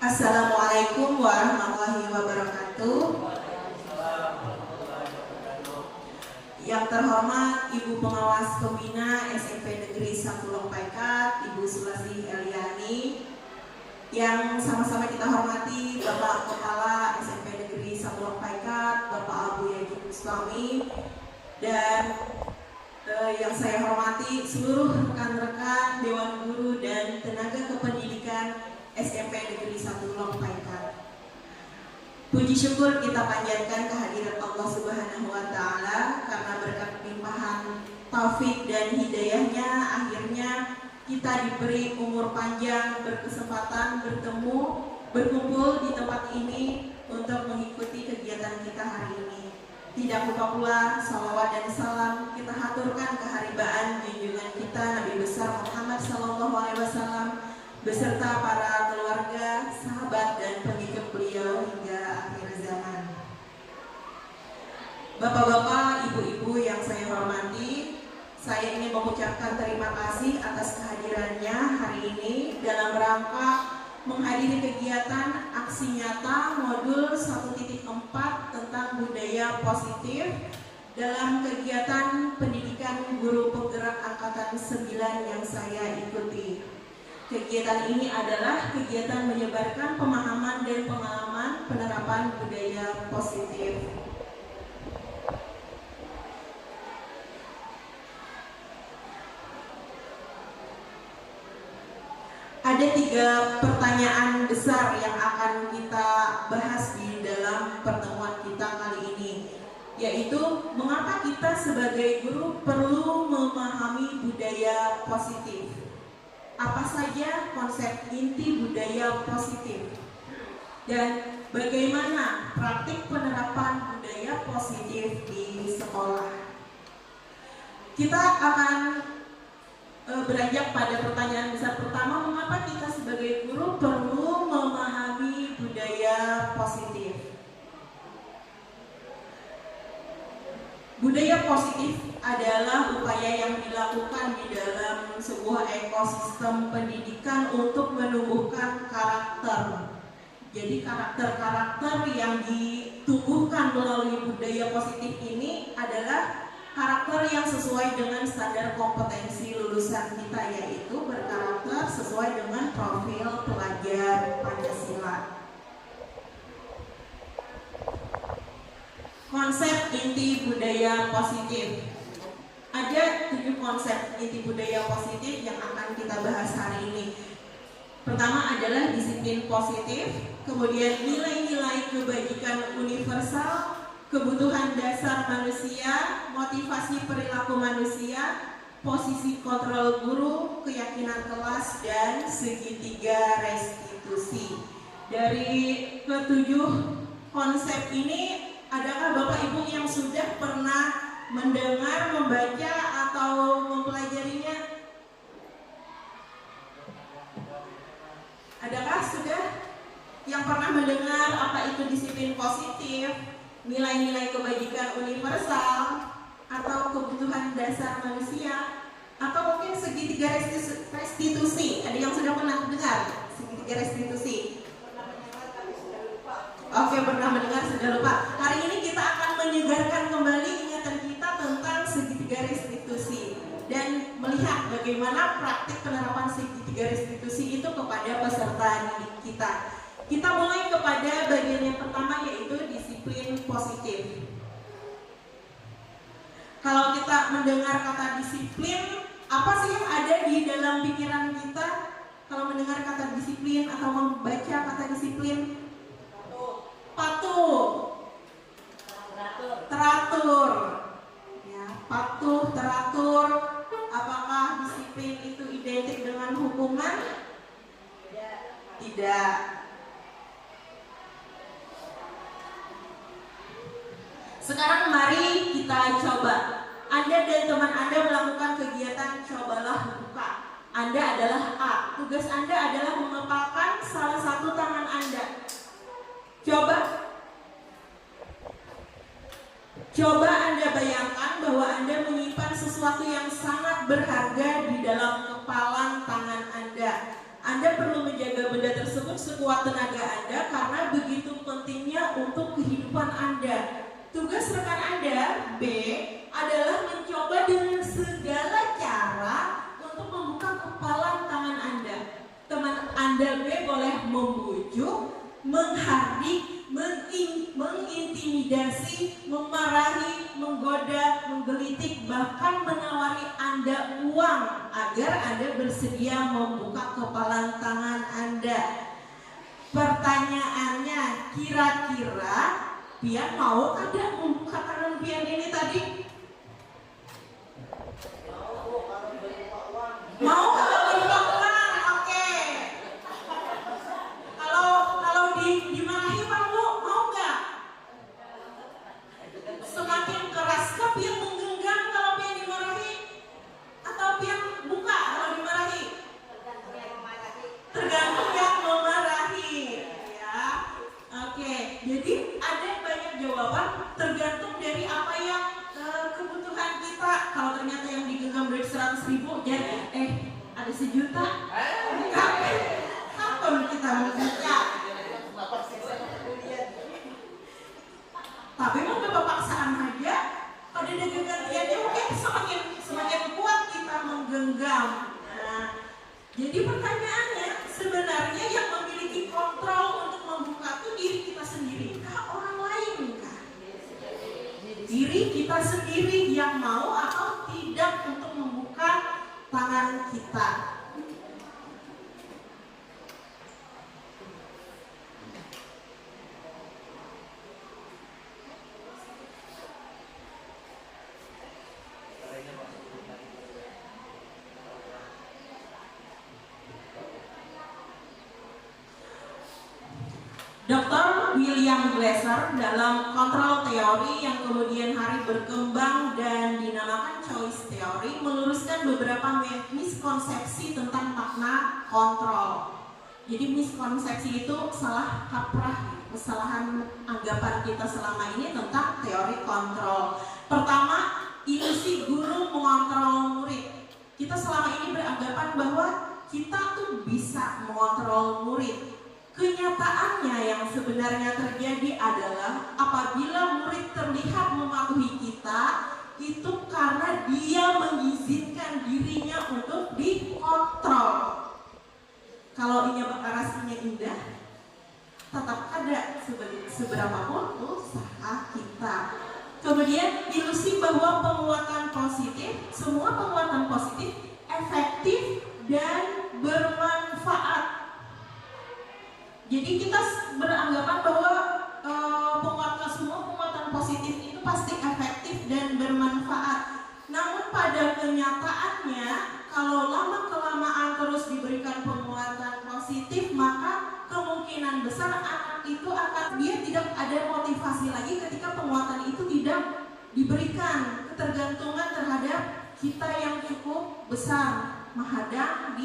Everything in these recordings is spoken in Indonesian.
Assalamualaikum warahmatullahi wabarakatuh. Yang terhormat Ibu Pengawas Pembina SMP Negeri 1 Longpaikat, Ibu Sulasi Eliani. Yang sama-sama kita hormati Bapak Kepala SMP Negeri 1 Longpaikat, Bapak Abu Yaji Bustami. Dan yang saya hormati seluruh rekan-rekan Dewan Guru dan tenaga kependidikan SMP Negeri 1 Longpaikat. Puji syukur kita panjatkan kehadiran Allah Subhanahu wa Ta'ala karena berkat limpahan taufik dan hidayahnya akhirnya kita diberi umur panjang, berkesempatan bertemu, berkumpul di tempat ini untuk mengikuti kegiatan kita hari ini. Tidak lupa pula salawat dan salam kita haturkan keharibaan junjungan kita Nabi besar Muhammad SAW beserta para keluarga, sahabat, dan pengikut beliau hingga akhir zaman. Bapak-bapak, ibu-ibu yang saya hormati, saya ingin mengucapkan terima kasih atas kehadirannya hari ini dalam rangka menghadiri kegiatan aksi nyata modul 1.4 tentang budaya positif dalam kegiatan pendidikan guru penggerak angkatan 9 yang saya ikuti. Kegiatan ini adalah kegiatan menyebarkan pemahaman dan pengalaman penerapan budaya positif. Ada 3 pertanyaan besar yang akan kita bahas di dalam pertemuan kita kali ini, yaitu mengapa kita sebagai guru perlu memahami budaya positif. Apa saja konsep inti budaya positif dan bagaimana praktik penerapan budaya positif di sekolah. Kita akan beranjak pada pertanyaan besar pertama, mengapa kita sebagai guru perlu memahami budaya positif. Budaya positif adalah upaya yang dilakukan di dalam sebuah ekosistem pendidikan untuk menumbuhkan karakter. Jadi karakter-karakter yang ditumbuhkan melalui budaya positif ini adalah karakter yang sesuai dengan standar kompetensi lulusan kita, yaitu berkarakter sesuai dengan profil pelajar Pancasila. Konsep inti budaya positif. Ada 7 konsep inti budaya positif yang akan kita bahas hari ini. Pertama adalah disiplin positif, kemudian nilai-nilai kebajikan universal, kebutuhan dasar manusia, motivasi perilaku manusia, posisi kontrol guru, keyakinan kelas, dan segitiga restitusi. Dari ke-7 konsep ini, adakah Bapak Ibu yang sudah pernah mendengar, membaca, atau mempelajarinya? Adakah sudah yang pernah mendengar apa itu disiplin positif, nilai-nilai kebajikan universal, atau kebutuhan dasar manusia, atau mungkin segitiga restitusi? Ada yang sudah pernah dengar segitiga restitusi? Oke, pernah mendengar, sudah lupa. Hari ini kita akan menyegarkan kembali ingatan kita tentang segitiga restitusi dan melihat bagaimana praktik penerapan segitiga restitusi itu kepada peserta didik kita. Kita mulai kepada bagian yang pertama, yaitu disiplin positif. Kalau kita mendengar kata disiplin, apa sih yang ada di dalam pikiran kita kalau mendengar kata disiplin atau membaca kata disiplin? Patuh, teratur, ya, patuh, teratur. Apakah disiplin itu identik dengan hukuman? Tidak. Sekarang mari kita coba. Anda dan teman Anda melakukan kegiatan cobalah membuka. Anda adalah A. Tugas Anda adalah mengepalkan salah satu tangan Anda. Coba Anda bayangkan bahwa Anda menyimpan sesuatu yang sangat berharga di dalam kepalan tangan Anda. Anda perlu menjaga benda tersebut untuk sekuat tenaga Anda karena begitu pentingnya untuk kehidupan Anda. Tugas rekan Anda, B, adalah mencoba dengan segala cara untuk membuka kepalan tangan Anda. Teman Anda B boleh membujuk, menghardik, mengintimidasi, memarahi, menggoda, menggelitik, bahkan menawari Anda uang agar Anda bersedia membuka kepalan tangan Anda. Pertanyaannya, kira-kira Pian mau ada membuka tangan Pian ini tadi? Mau kalau berupa uang, oke. Kalau dimarahi mau nggak? Semakin keraskah Pian menggenggam kalau Pian dimarahi? Atau Pian buka kalau dimarahi? Tergantung yang memarahi, ya. Oke, jadi ada banyak jawaban tergantung dari apa yang kebutuhan kita. Kalau ternyata yang digenggam dari 100.000 jadi ada 1 juta, kapan kita membuka? Tapi mau bapak paksaan aja, pada gantiannya mungkin semakin kuat kita menggenggam. Nah, jadi pertanyaannya sebenarnya yang memiliki kontrol untuk membuka itu diri kita sendiri kah, orang lain kah? Diri kita sendiri yang mau atau tidak untuk membuka tangan kita. Dr. William Glasser dalam kontrol teori yang kemudian hari berkembang dan dinamakan choice theory meluruskan beberapa miskonsepsi tentang makna kontrol. Jadi miskonsepsi itu salah kaprah, kesalahan anggapan kita selama ini tentang teori kontrol. Pertama, ilusi guru mengontrol murid. Kita selama ini beranggapan bahwa kita tuh bisa mengontrol murid. Kenyataannya yang sebenarnya terjadi adalah apabila murid terlihat mematuhi kita, itu karena dia mengizinkan dirinya untuk dikontrol. Kalau inya berarasinya indah, tetap ada seberapapun usaha kita. Kemudian ilusi bahwa penguatan positif, semua penguatan positif efektif dan bermanfaat. Jadi kita beranggapan bahwa semua penguatan positif itu pasti efektif dan bermanfaat. Namun pada kenyataannya, kalau lama-kelamaan terus diberikan penguatan positif, maka kemungkinan besar anak itu dia tidak ada motivasi lagi ketika penguatan itu tidak diberikan. Ketergantungan terhadap kita yang cukup besar menghadang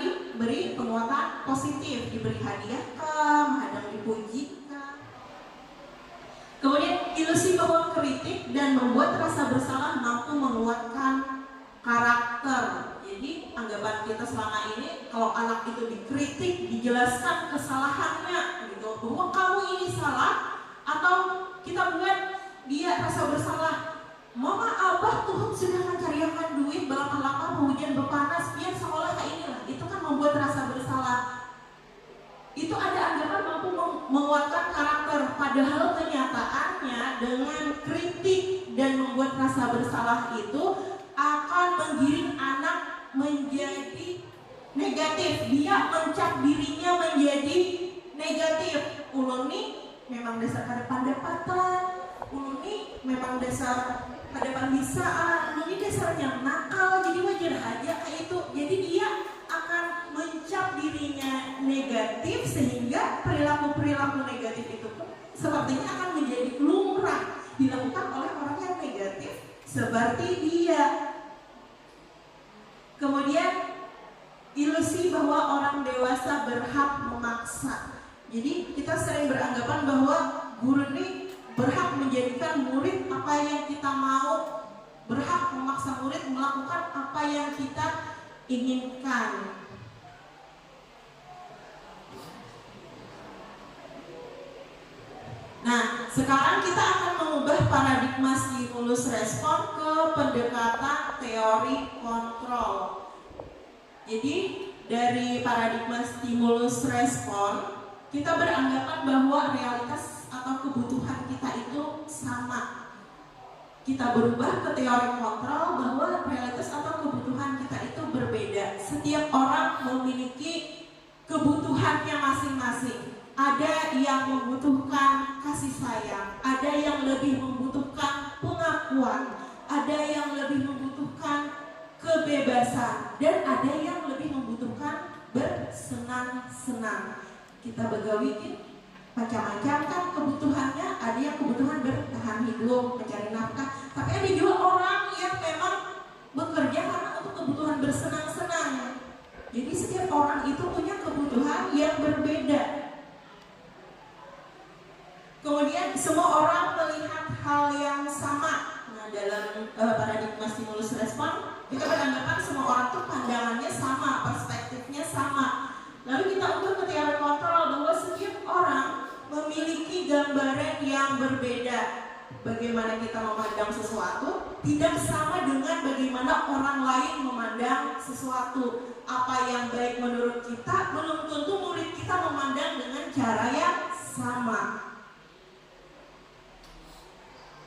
diberi penguatan positif, diberi hadiah menghadang dipuji. Kemudian ilusi bahwa kritik dan membuat rasa bersalah mampu menguatkan karakter. Jadi anggapan kita selama ini kalau anak itu dikritik, dijelaskan kesalahannya gitu, bahwa kamu ini salah, atau kita buat dia rasa bersalah. Mama, abah, Tuhan sudah mencariakan duit belakang-belakang hujan berpanas biar sekolah kayak inilah. Itu kan membuat rasa bersalah. Itu ada anggapan mampu menguatkan karakter. Padahal kenyataannya dengan kritik dan membuat rasa bersalah itu akan menggiring anak menjadi negatif. Dia mencap dirinya menjadi negatif. Ulun nih memang dasar pada pendapatan. Ulun nih memang dasar pada pembisaan, ini dasarnya nakal, jadi wajar aja kayak itu. Jadi dia akan mencap dirinya negatif sehingga perilaku-perilaku negatif itu pun sepertinya akan menjadi lumrah dilakukan oleh orang yang negatif seperti dia. Kemudian ilusi bahwa orang dewasa berhak memaksa. Jadi kita sering beranggapan bahwa guru ini berhak menjadikan murid apa yang kita mau, berhak memaksa murid melakukan apa yang kita inginkan. sekarang kita akan mengubah paradigma stimulus respon ke pendekatan teori kontrol. Jadi dari paradigma stimulus respon, kita beranggapan bahwa realitas atau kebutuhan kita itu sama. Kita berubah ke teori kontrol bahwa realitas atau kebutuhan kita itu berbeda. Setiap orang memiliki kebutuhannya masing-masing. Ada yang membutuhkan kasih sayang, ada yang lebih membutuhkan pengakuan, ada yang lebih membutuhkan kebebasan, dan ada yang lebih membutuhkan bersenang-senang. Kita begawi macam-macam kan kebutuhannya, ada yang kebutuhan bertahan hidup, mencari nafkah, tapi ada juga orang yang memang bekerja karena untuk kebutuhan bersenang-senang. Jadi setiap orang itu punya kebutuhan yang berbeda. Kemudian semua orang melihat hal yang sama. Nah, dalam paradigma stimulus respon, kita beranggapan semua orang tuh pandangannya sama, perspektifnya sama. Lalu kita ubah ke teori kontrol bahwa setiap orang memiliki gambaran yang berbeda. Bagaimana kita memandang sesuatu tidak sama dengan bagaimana orang lain memandang sesuatu. Apa yang baik menurut kita belum tentu murid kita memandang dengan cara yang sama.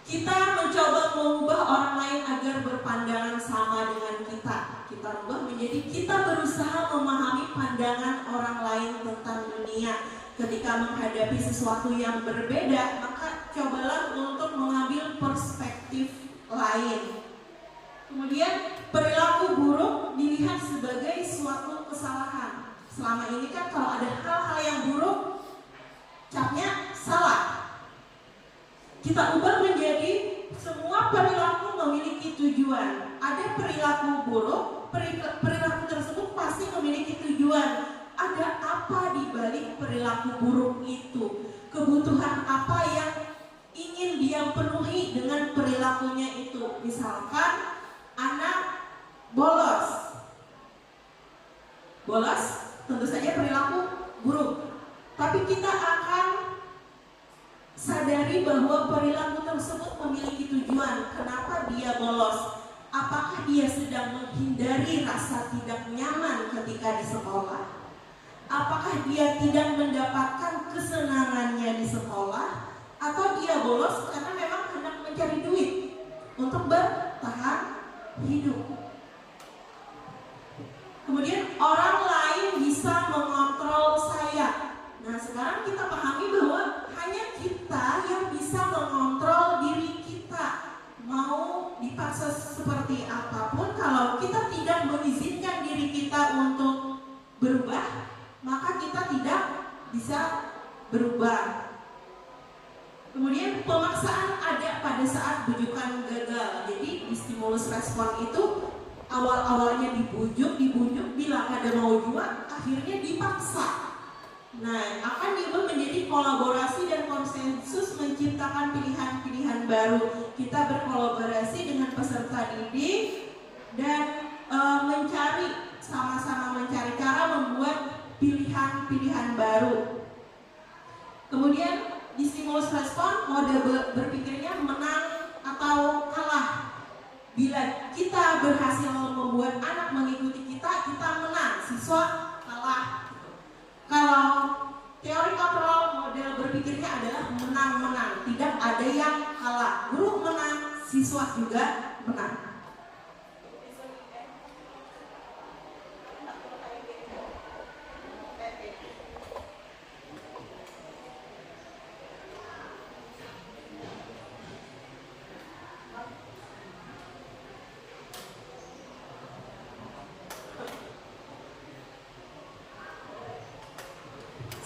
Kita mencoba mengubah orang lain agar berpandangan sama dengan kita. Kita ubah menjadi kita berusaha memahami pandangan orang lain tentang dunia. Ketika menghadapi sesuatu yang berbeda, maka cobalah untuk mengambil perspektif lain. Kemudian perilaku buruk dilihat sebagai suatu kesalahan. Selama ini kan kalau ada hal-hal yang buruk, capnya salah. Kita ubah menjadi semua perilaku memiliki tujuan. Ada perilaku buruk, perilaku tersebut pasti memiliki tujuan. Ada apa di balik perilaku buruk itu? Kebutuhan apa yang ingin dia penuhi dengan perilakunya itu? Misalkan anak bolos. Bolos tentu saja perilaku buruk. Tapi kita akan sadari bahwa perilaku tersebut memiliki tujuan. Kenapa dia bolos? Apakah dia sedang menghindari rasa tidak nyaman ketika di sekolah? Apakah dia tidak mendapatkan kesenangannya di sekolah? Atau dia bolos karena memang hendak mencari duit untuk bertahan hidup? Kemudian orang lain bisa mengontrol saya. Nah, sekarang kita pahami bahwa hanya kita yang bisa mengontrol diri kita. Mau dipaksa seperti apapun, kalau kita tidak mengizinkan diri kita untuk berubah, maka kita tidak bisa berubah. Kemudian pemaksaan ada pada saat bujukan gagal. Jadi di stimulus respon itu awal-awalnya dibujuk, bila ada mau juga, akhirnya dipaksa. Nah, akan diubah menjadi kolaborasi dan konsensus menciptakan pilihan-pilihan baru. Kita berkolaborasi dengan peserta didik dan sama-sama mencari cara membuat pilihan-pilihan baru. Kemudian di stimulus respon, mode berpikirnya menang atau kalah. Bila kita berhasil membuat anak mengikuti kita, kita menang, siswa kalah. Kalau teori kontrol, model berpikirnya adalah menang-menang, tidak ada yang kalah. Guru menang, siswa juga menang.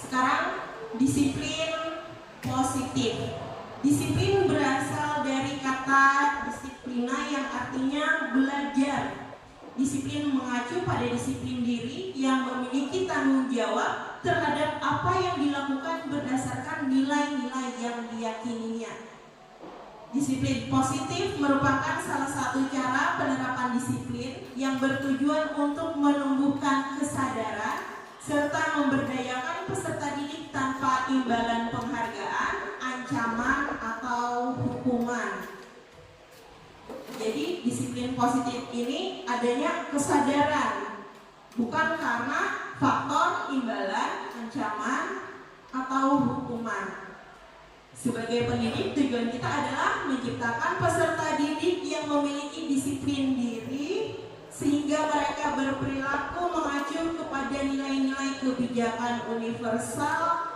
Sekarang disiplin positif. Disiplin berasal dari kata disiplina yang artinya belajar. Disiplin mengacu pada disiplin diri yang memiliki tanggung jawab terhadap apa yang dilakukan berdasarkan nilai-nilai yang diyakininya. Disiplin positif merupakan salah satu cara penerapan disiplin yang bertujuan untuk menumbuhkan kesadaran serta memberdayakan peserta didik tanpa imbalan penghargaan, ancaman, disiplin positif ini adanya kesadaran, bukan karena faktor imbalan, ancaman, atau hukuman. Sebagai pendidik, tujuan kita adalah menciptakan peserta didik yang memiliki disiplin diri sehingga mereka berperilaku mengacu kepada nilai-nilai kebijakan universal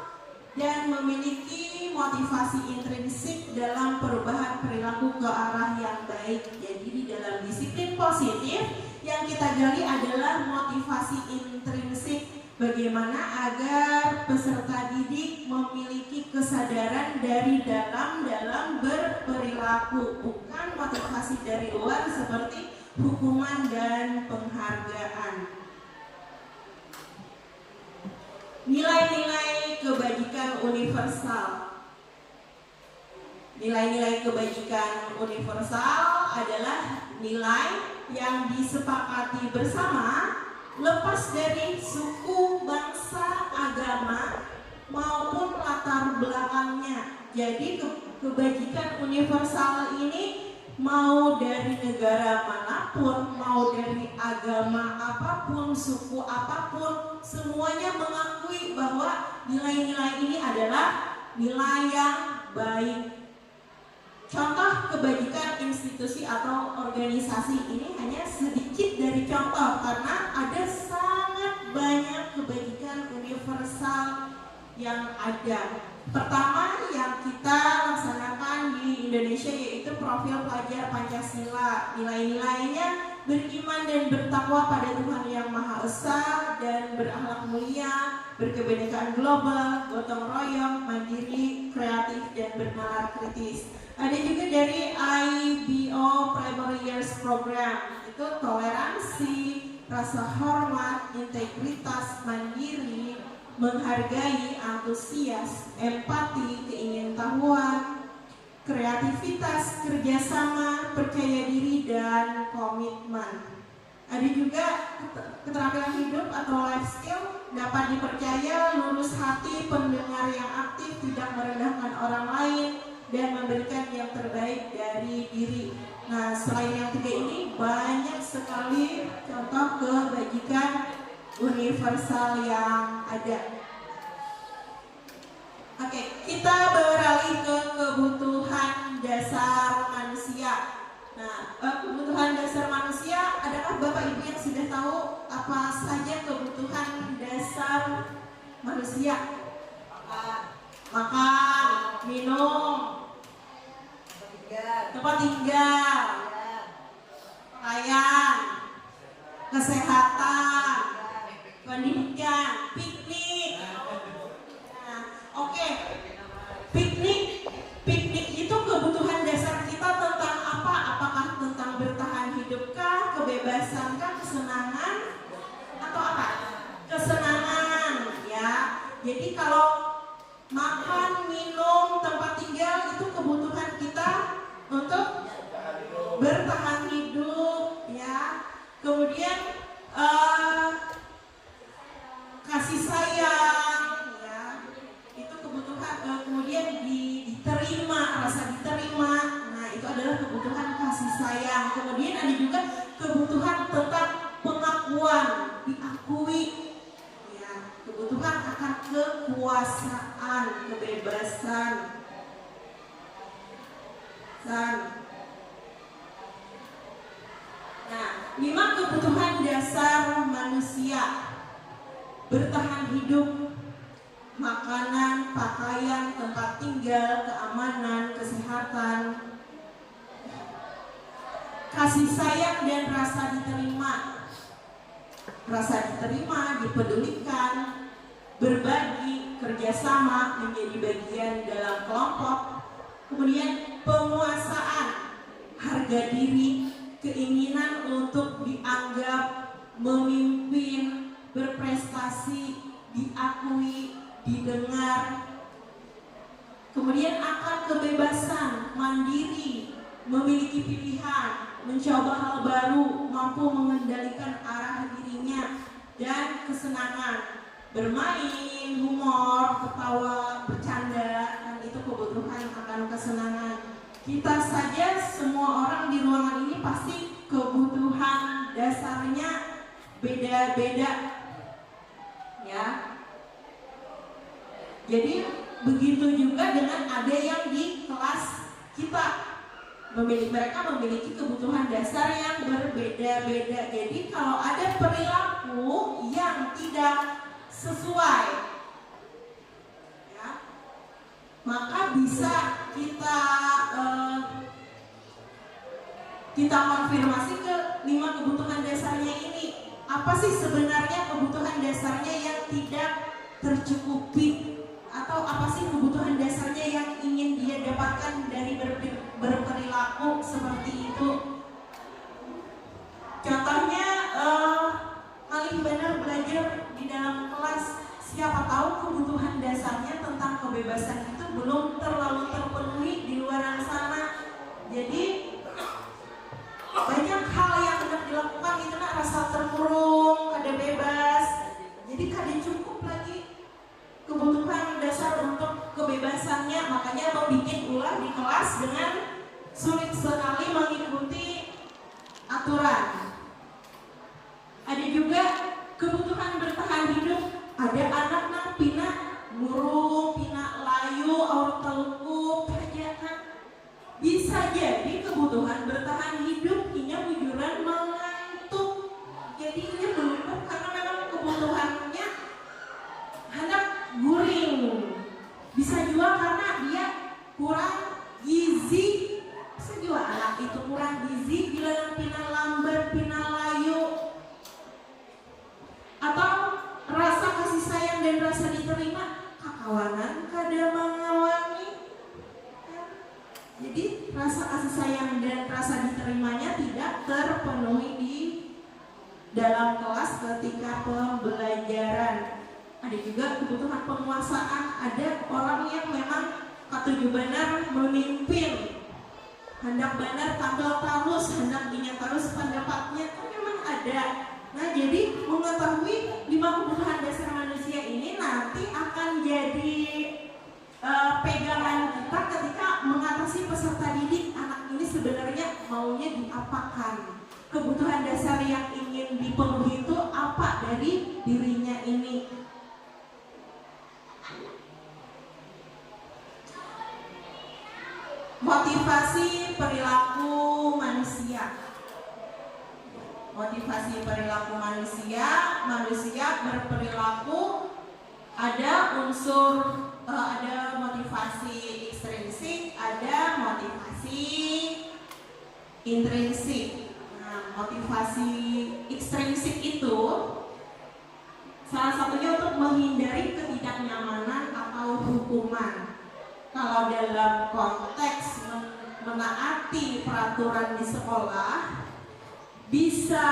dan memiliki motivasi intrinsik dalam perubahan perilaku ke arah yang baik. Jadi di dalam disiplin positif yang kita gali adalah motivasi intrinsik. Bagaimana agar peserta didik memiliki kesadaran dari dalam berperilaku, bukan motivasi dari luar seperti hukuman dan penghargaan. Nilai-nilai kebajikan universal. Nilai-nilai kebajikan universal adalah nilai yang disepakati bersama lepas dari suku, bangsa, agama, maupun latar belakangnya. Jadi kebajikan universal ini mau dari negara manapun, mau dari agama apapun, suku apapun, semuanya mengakui bahwa nilai-nilai ini adalah nilai yang baik. Contoh kebajikan institusi atau organisasi ini hanya sedikit dari contoh, karena ada sangat banyak kebajikan universal yang ada. Pertama yang kita laksanakan di Indonesia yaitu profil pelajar Pancasila. Nilai-nilainya beriman dan bertakwa pada Tuhan Yang Maha Esa dan berakhlak mulia, berkebinekaan global, gotong royong, mandiri, kreatif, dan bernalar kritis. Ada juga dari IBO Primary Years Program, itu toleransi, rasa hormat, integritas, mandiri, menghargai, antusias, empati, keingintahuan, kreativitas, kerjasama, percaya diri, dan komitmen. Ada juga keterampilan hidup atau life skill, dapat dipercaya, lurus hati, pendengar yang aktif, tidak merendahkan orang lain, dan memberikan yang terbaik dari diri. Nah, selain yang tiga ini, banyak sekali contoh kebajikan universal yang ada. Oke, kita beralih ke kebutuhan dasar manusia. Nah, kebutuhan dasar manusia, adakah Bapak Ibu yang sudah tahu apa saja kebutuhan dasar manusia? Makan, minum, tempat tinggal, pakaian, kesehatan, pendidikan, piknik. Nah, oke. Piknik itu kebutuhan dasar kita tentang apa? Apakah tentang bertahan hidupkah, kebebasankah, kesenangan, atau apa? Kesenangan, ya. Jadi kalau makan, minum, tempat tinggal itu kebutuhan kita untuk bertahan hidup, ya. Kemudian kasih sayang, ya, itu kebutuhan. Kemudian diterima, rasa diterima, nah itu adalah kebutuhan kasih sayang. Kemudian ada juga kebutuhan tentang pengakuan, diakui, ya, kebutuhan akan kekuasaan, kebebasan. Nah, 5 kebutuhan dasar manusia: bertahan hidup, makanan, pakaian, tempat tinggal, keamanan, kesehatan, kasih sayang, dan rasa diterima. Rasa diterima, dipedulikan, berbagi, kerjasama, menjadi bagian dalam kelompok. Kemudian penguasaan, harga diri, keinginan untuk dianggap, memimpin, berprestasi, diakui, didengar. Kemudian akan kebebasan, mandiri, memiliki pilihan, mencoba hal baru, mampu mengendalikan arah dirinya, dan kesenangan, bermain, humor, ketawa, bercanda, dan itu kebutuhan akan kesenangan. Kita saja, semua orang di ruangan ini pasti kebutuhan dasarnya beda-beda, ya. Jadi begitu juga dengan ada yang di kelas kita, mereka memiliki kebutuhan dasar yang berbeda-beda. Jadi kalau ada perilaku yang tidak sesuai, ya, maka bisa kita konfirmasi ke 5 kebutuhan dasarnya ini. Apa sih sebenarnya kebutuhan dasarnya yang tidak tercukupi? Atau apa sih kebutuhan dasarnya yang ingin dia dapatkan dari berperilaku seperti itu? Contohnya, paling benar belajar di dalam kelas, siapa tahu kebutuhan dasarnya tentang kebebasan itu belum terlalu terpenuhi di luar sana. Jadi banyak hal yang hendak dilakukan itu rasa terkurung, kada bebas. Jadi kada cukup lagi kebutuhan dasar untuk kebebasannya, makanya membuat ulah di kelas dengan sulit sekali mengikuti aturan. Ada juga kebutuhan bertahan hidup. Ada anak nang pina burung, pina layu, orang telukuk, kerjaan. Bisa jadi kebutuhan bertahan hidup inya bujuran mengantuk. Jadi inya belum, karena memang kebutuhannya hendak guring. Bisa juga karena dia kurang gizi. Bisa juga anak itu kurang gizi bila nang pina lambat, pina layu. Atau rasa kasih sayang dan rasa diterima, kakawanan kada mengawani. Jadi rasa kasih sayang dan rasa diterimanya tidak terpenuhi di dalam kelas ketika pembelajaran. Ada juga kebutuhan penguasaan. Ada orang yang memang katuju benar memimpin, hendak benar tampil terus, hendak dinyatakan terus pendapatnya, itu memang ada. Nah, jadi mengetahui 5 kebutuhan dasar manusia ini nanti akan jadi pegangan kita ketika mengatasi peserta didik. Anak ini sebenarnya maunya diapakan, kebutuhan dasar yang ingin dipenuhi itu apa dari dirinya ini. Motivasi perilaku manusia. Motivasi perilaku manusia berperilaku ada ada motivasi ekstrinsik, ada motivasi intrinsik. Nah, motivasi ekstrinsik itu salah satunya untuk menghindari ketidaknyamanan atau hukuman. Kalau dalam konteks menaati peraturan di sekolah, bisa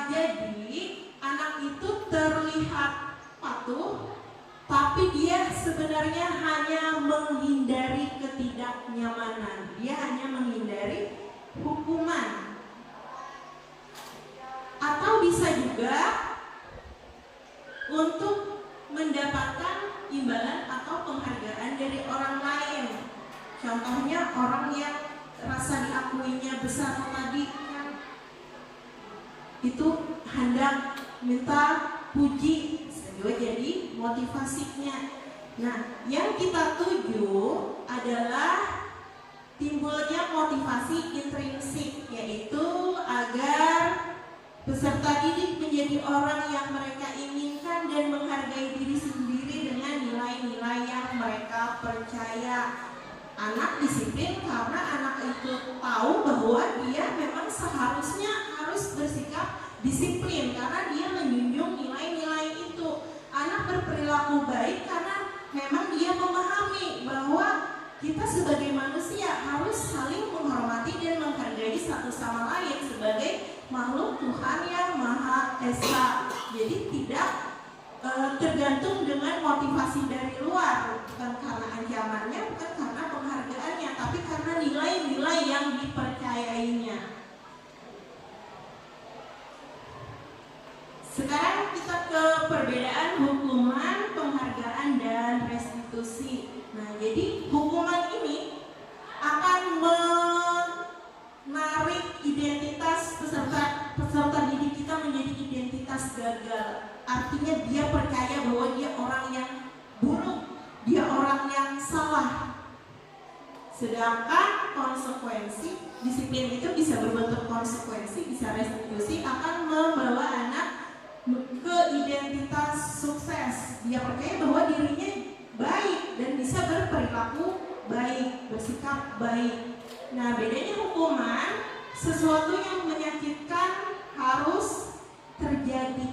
jadi anak itu terlihat patuh, tapi dia sebenarnya hanya menghindari ketidaknyamanan. Dia hanya menghindari hukuman. Atau bisa juga untuk mendapatkan imbalan atau penghargaan dari orang lain. Contohnya orang yang rasa diakuinya besar tadi, itu hendak minta puji, jadi motivasinya. Nah, yang kita tuju adalah timbulnya motivasi intrinsik, yaitu agar peserta didik menjadi orang yang mereka inginkan dan menghargai diri sendiri dengan nilai-nilai yang mereka percaya. Anak disiplin karena anak itu tahu bahwa dia memang seharusnya harus bersikap disiplin karena dia menjunjung nilai-nilai itu. Anak berperilaku baik karena memang dia memahami bahwa kita sebagai manusia harus saling menghormati dan menghargai satu sama lain sebagai makhluk Tuhan yang Maha Esa. Jadi tidak tergantung dengan motivasi dari luar, bukan karena ancamannya, bukan karena penghargaannya, tapi karena nilai-nilai yang dipercayainya. Sekarang kita ke perbedaan hukuman, penghargaan, dan restitusi. Nah, jadi hukuman ini akan menarik identitas peserta peserta didik kita menjadi identitas gagal. Artinya dia percaya bahwa dia orang yang buruk, dia orang yang salah. Sedangkan konsekuensi, disiplin itu bisa berbentuk konsekuensi, bisa restitusi, akan membawa anak ke identitas sukses. Dia percaya bahwa dirinya baik dan bisa berperilaku baik, bersikap baik. Nah, bedanya hukuman, sesuatu yang menyakitkan harus terjadi.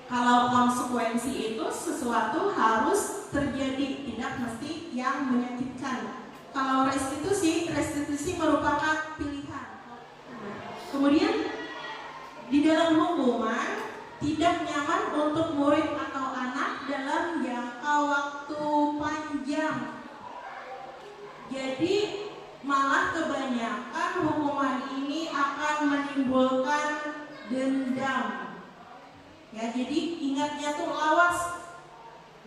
Kalau konsekuensi itu sesuatu harus terjadi, tidak mesti yang menyakitkan. Kalau restitusi merupakan pilihan. Kemudian di dalam hukuman, tidak nyaman untuk murid atau anak dalam jangka waktu panjang. Jadi malah kebanyakan hukuman ini akan menimbulkan dendam. Ya, jadi ingatnya tuh lawas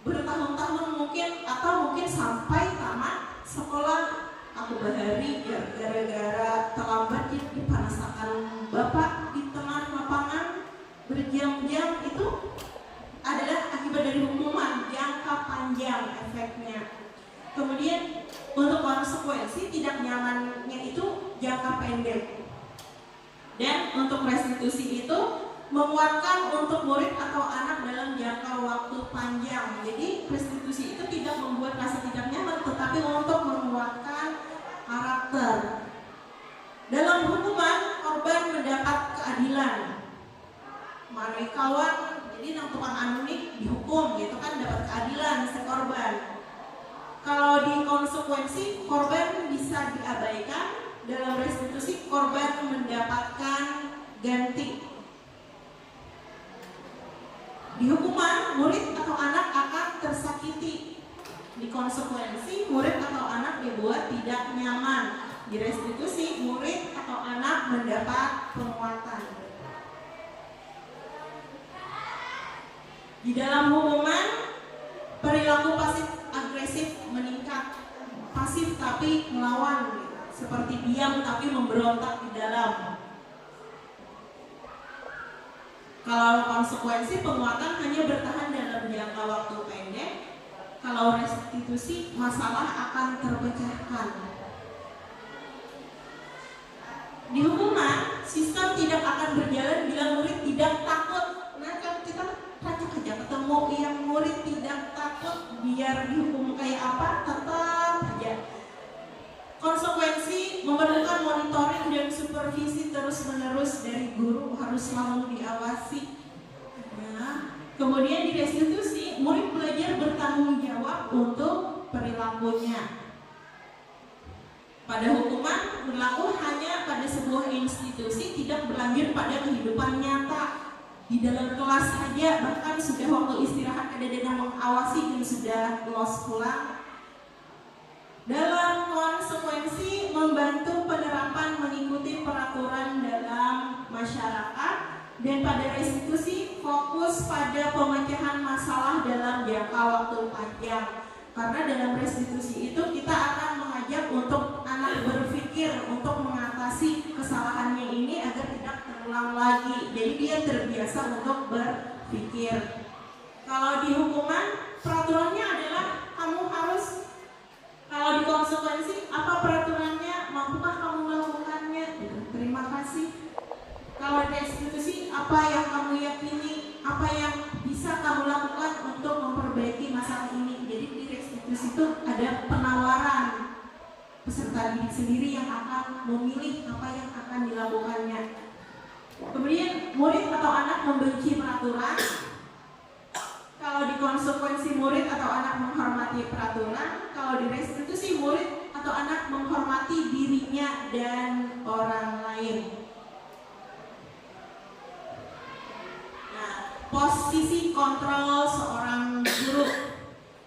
bertahun-tahun mungkin, atau mungkin sampai tamat sekolah. Aku bahari ya gara-gara terlambat dipanasakan bapak di tengah lapangan berjam-jam, itu adalah akibat dari hukuman jangka panjang efeknya. Kemudian untuk konsekuensi tidak nyamannya itu jangka pendek. Dan untuk restitusi itu menguatkan untuk murid atau anak dalam jangka waktu panjang. Jadi restitusi itu tidak membuat rasa tidak nyaman, tetapi untuk menguatkan karakter. Dalam hukuman, korban mendapat keadilan. Manoi kawan, jadi nang tukang anu nih dihukum, gitu kan, dapat keadilan si korban. Kalau di konsekuensi, korban bisa diabaikan. Dalam restitusi, korban mendapatkan ganti. Di hukuman, murid atau anak akan tersakiti. Di konsekuensi, murid atau anak dibuat tidak nyaman. Di restitusi, murid atau anak mendapat penguatan. Di dalam hukuman, perilaku pasif agresif meningkat. Pasif tapi melawan, seperti diam tapi memberontak di dalam. Kalau konsekuensi, penguatan hanya bertahan dalam jangka waktu pendek. Kalau restitusi, masalah akan terpecahkan. Di hukuman, sistem tidak akan berjalan bila murid tidak takut. Nah, kalau kita racak aja ketemu yang murid tidak takut, biar dihukum kayak apa, tetap aja. Konsekuensi memerlukan monitoring dan supervisi terus-menerus dari guru, harus selalu diawasi. Nah, kemudian di restitusi, murid belajar bertanggung jawab untuk perilakunya. Pada hukuman, berlaku hanya pada sebuah institusi, tidak berlanjut pada kehidupan nyata. Di dalam kelas saja, bahkan sudah waktu istirahat ada yang mengawasi dan sudah los pulang. Dalam konsekuensi, membantu penerapan mengikuti peraturan dalam masyarakat. Dan pada restitusi, fokus pada pemecahan masalah dalam jangka waktu panjang. Karena dalam restitusi itu kita akan mengajak untuk anak berpikir untuk mengatasi kesalahannya ini agar tidak terulang lagi. Jadi dia terbiasa untuk berpikir. Kalau di hukuman, peraturannya adalah kamu harus. Kalau di konsekuensi, apa peraturannya? Mampukah kamu melakukannya? Terima kasih. Kalau di restitusi, apa yang kamu yakini? Apa yang bisa kamu lakukan untuk memperbaiki masalah ini? Jadi di restitusi itu ada penawaran. Peserta didik sendiri yang akan memilih apa yang akan dilakukannya. Kemudian murid atau anak membenci peraturan. Kalau di konsekuensi, murid atau anak menghormati peraturan. Kalau di restitusi, murid atau anak menghormati dirinya dan orang lain. Nah, posisi kontrol seorang guru,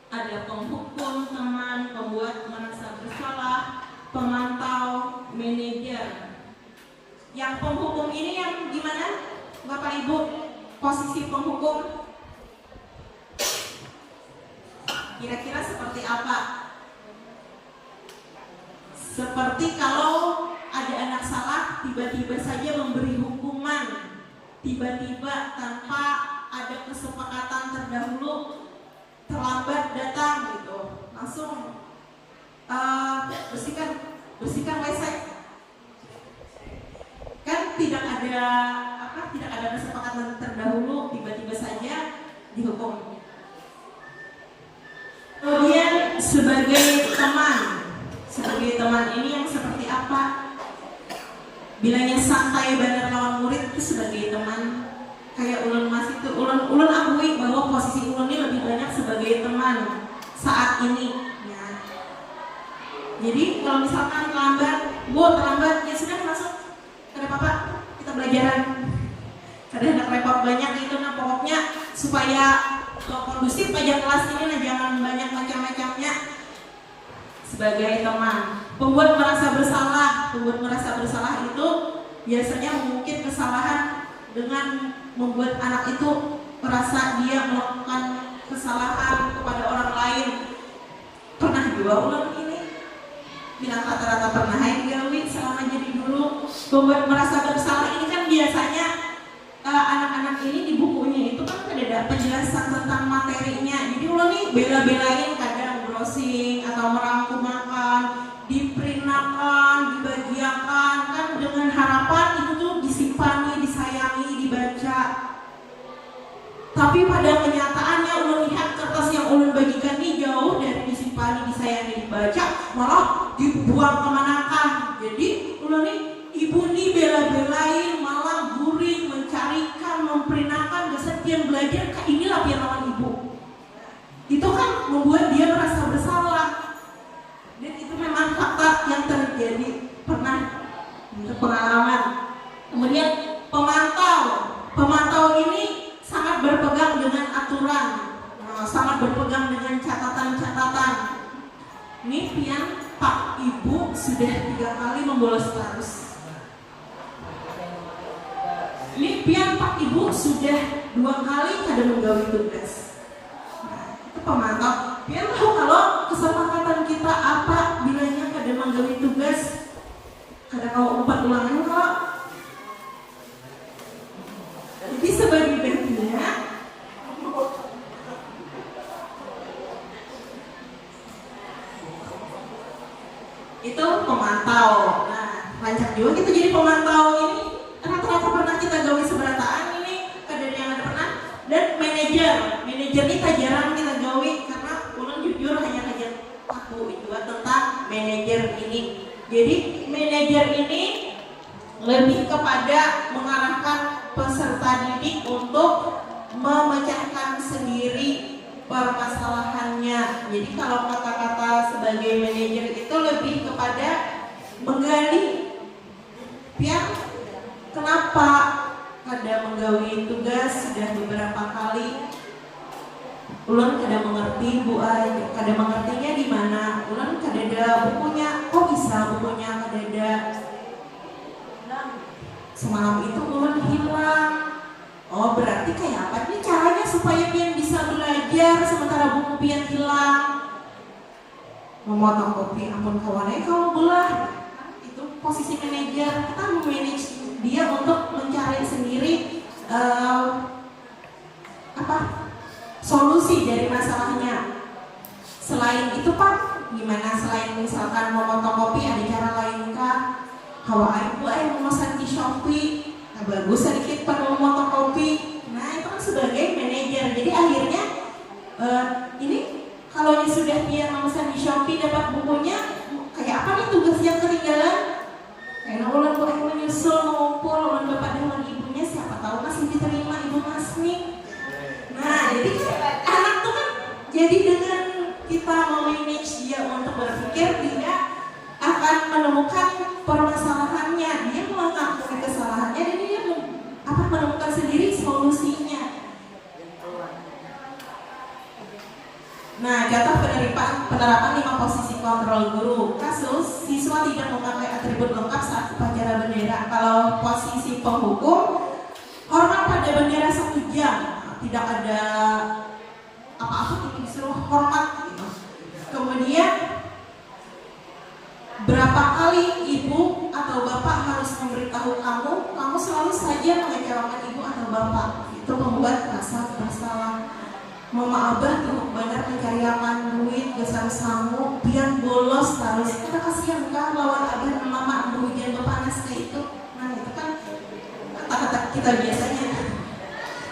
ada penghukum, teman, pembuat merasa bersalah, pemantau, manajer. Yang penghukum ini yang gimana, Bapak Ibu? Posisi penghukum kira-kira seperti apa? Seperti kalau ada anak salah tiba-tiba saja memberi hukuman, tiba-tiba tanpa ada kesepakatan terdahulu, terlambat datang gitu, langsung bersihkan WC. Kan tidak ada kesepakatan terdahulu, tiba-tiba saja dihukum. Kemudian sebagai teman ini yang seperti apa? Bilanya santai benar lawan murid itu sebagai teman. Kayak ulun mas itu, ulun akui bahwa posisi ulun ini lebih banyak sebagai teman saat ini. Ya. Jadi kalau misalkan terlambat, ya sudah masuk. Ada apa-apa, kita belajaran. Kadang hendak repot banyak itu, nah pokoknya supaya kondusif aja kelas ini, nah jangan banyak macam-macamnya. Sebagai teman, pembuat merasa bersalah itu biasanya mungkin kesalahan dengan membuat anak itu merasa dia melakukan kesalahan kepada orang lain. Pernah juga ulang ini bilang rata-rata pernah gawi selama jadi dulu. Membuat merasa bersalah ini kan biasanya anak-anak ini di bukunya itu kan ada penjelasan tentang materinya. Jadi ulang nih bela-belain kadang browsing atau merangkumakan, diperinakan, dibagiakan kan dengan harapan itu tuh disimpani, disayangi, dibaca. Tapi pada kenyataannya ulun lihat kertas yang ulun bagikan ini jauh dari disimpani, disayangi, dibaca, malah dibuang kemanakah. Jadi ulun nih ibu nih bela-belain, malah guring, mencarikan, memperinakan, kesetiaan belajar. Inilah pialawan ibu. Itu kan membuat dia merasa bersalah. Dan itu memang fakta yang terjadi, pernah pengalaman. Kemudian pemantau ini sangat berpegang dengan aturan, sangat berpegang dengan catatan-catatan. Ini pian Pak Ibu sudah 3 kali membolos terus. Ini pian Pak Ibu sudah 2 kali kada menggawi tugas. Itu pemantau. Pian tahu kalau kesepakatan kita apa bilanya kada menggawi tugas, kada kau umpat ulangan kok. Jadi sebagai gantinya itu pemantau. Nah, lancar juga kita jadi pemantau ini. Rata-rata pernah kita gawe seberataan ini, ada yang ada pernah. Dan manajer ini tak jarang kita gawe karena ulun jujur hanya aku itu tentang manajer ini. Jadi manajer ini lebih kepada mengarahkan peserta didik untuk memecahkan sendiri permasalahannya. Jadi kalau kata-kata sebagai manajer itu lebih kepada menggali kenapa kada menggawi tugas sudah beberapa kali. Ulun kada mengerti Bu Ay, kada mengertinya di mana. Ulun kada ada bukunya. Kok bisa bukunya kada ada? Semalam itu ulun hilang. Oh berarti kayak apa nih caranya supaya pian bisa belajar sementara buku pian hilang? Memotong kopi, ampun kawannya kalau belah. Itu posisi manajer, kita memanage dia untuk mencari sendiri solusi dari masalahnya. Selain itu Pak, gimana selain misalkan memotong kopi ada cara lain kah? Hawa ibu memesan di Shopee, nah bagus sedikit perlu memotong kopi. Nah itu kan sebagai manajer. Jadi akhirnya ini kalau sudah dia memesan di Shopee dapat bukunya, kayak apa nih tugas yang ketinggalan? Karena ulang menyusul mengumpul ulang bapak dengan ibunya, siapa tahu masih diterima ibu mas nih. Nah jadi anak tuh kan jadi dengan kita memanage dia untuk berpikir, dia akan menemukan permasalahannya, dia mengakui kesalahannya dan dia menemukan sendiri solusinya. Nah, contoh penerapan 5 posisi kontrol guru. Kasus siswa tidak memakai atribut lengkap saat upacara bendera. Kalau posisi penghukum, hormat pada bendera 1 jam, tidak ada apa-apa, disuruh hormat gitu. Kemudian Berapa kali ibu atau bapak harus memberitahu kamu, kamu selalu saja mengecewakan ibu atau bapak. Itu membuat rasa bersalah. Mama abah tuh benar mencariakan duit besar samu, biar bolos terus. Kita kasihan kan lawan abah dan mama hujan panas kayak itu. Nah itu kan kata-kata kita biasanya.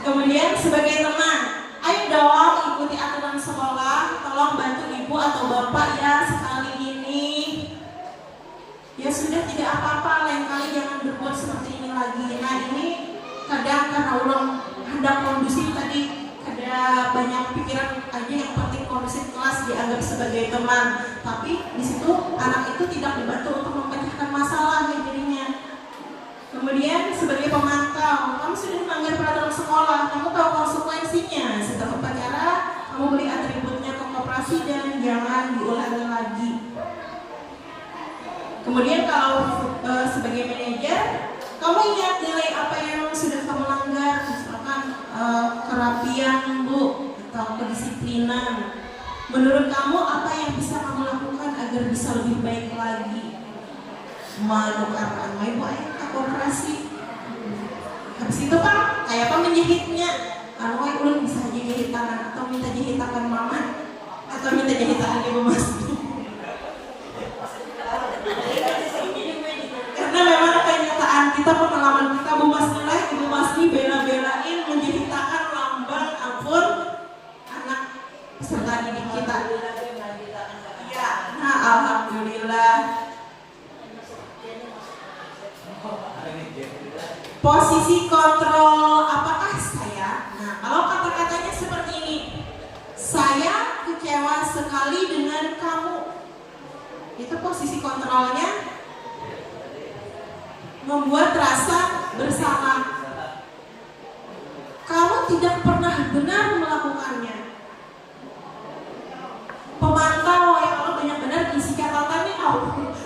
Kemudian sebagai teman, ayo dong ikuti aturan sekolah, tolong bantu ibu atau bapak ya sekali ini. Ya sudah tidak apa-apa, lain kali jangan berbuat seperti ini lagi. Nah ini kadang karena ulang hendak kondusif tadi, ada banyak pikiran aja yang penting kondusif kelas dianggap sebagai teman. Tapi di situ anak itu tidak dibantu untuk memecahkan masalah ya jadinya. Kemudian sebagai pemantau, kamu sudah melanggar peraturan sekolah, kamu tahu konsekuensinya. Setelah upacara, kamu beri atributnya ke koperasi dan jangan diulangi lagi. Kemudian kalau sebagai manajer, kamu ingat nilai apa yang sudah kamu langgar, misalkan kerapian bu atau kedisiplinan. Menurut kamu apa yang bisa kamu lakukan agar bisa lebih baik lagi? Menukarkan ibu ayah ke koperasi. Habis itu kan kayak apa menjahitnya? Kalau ulun bisa aja jahit tangan atau minta jahit tangan mama atau minta jahit tangan ibu mas. Karena memang kenyataan kita, pengalaman kita, Bu Mas nilai Ibu Masni bela-belain menjahitakan lambang ampun anak peserta didik kita. Ya, nah alhamdulillah. Posisi kontrol apakah saya? Nah, kalau kata-katanya seperti ini, saya kecewa sekali dengan kamu. Itu posisi kontrolnya membuat rasa bersalah. Kamu tidak pernah benar melakukannya. Pemantau yang kalau banyak benar isi catatannya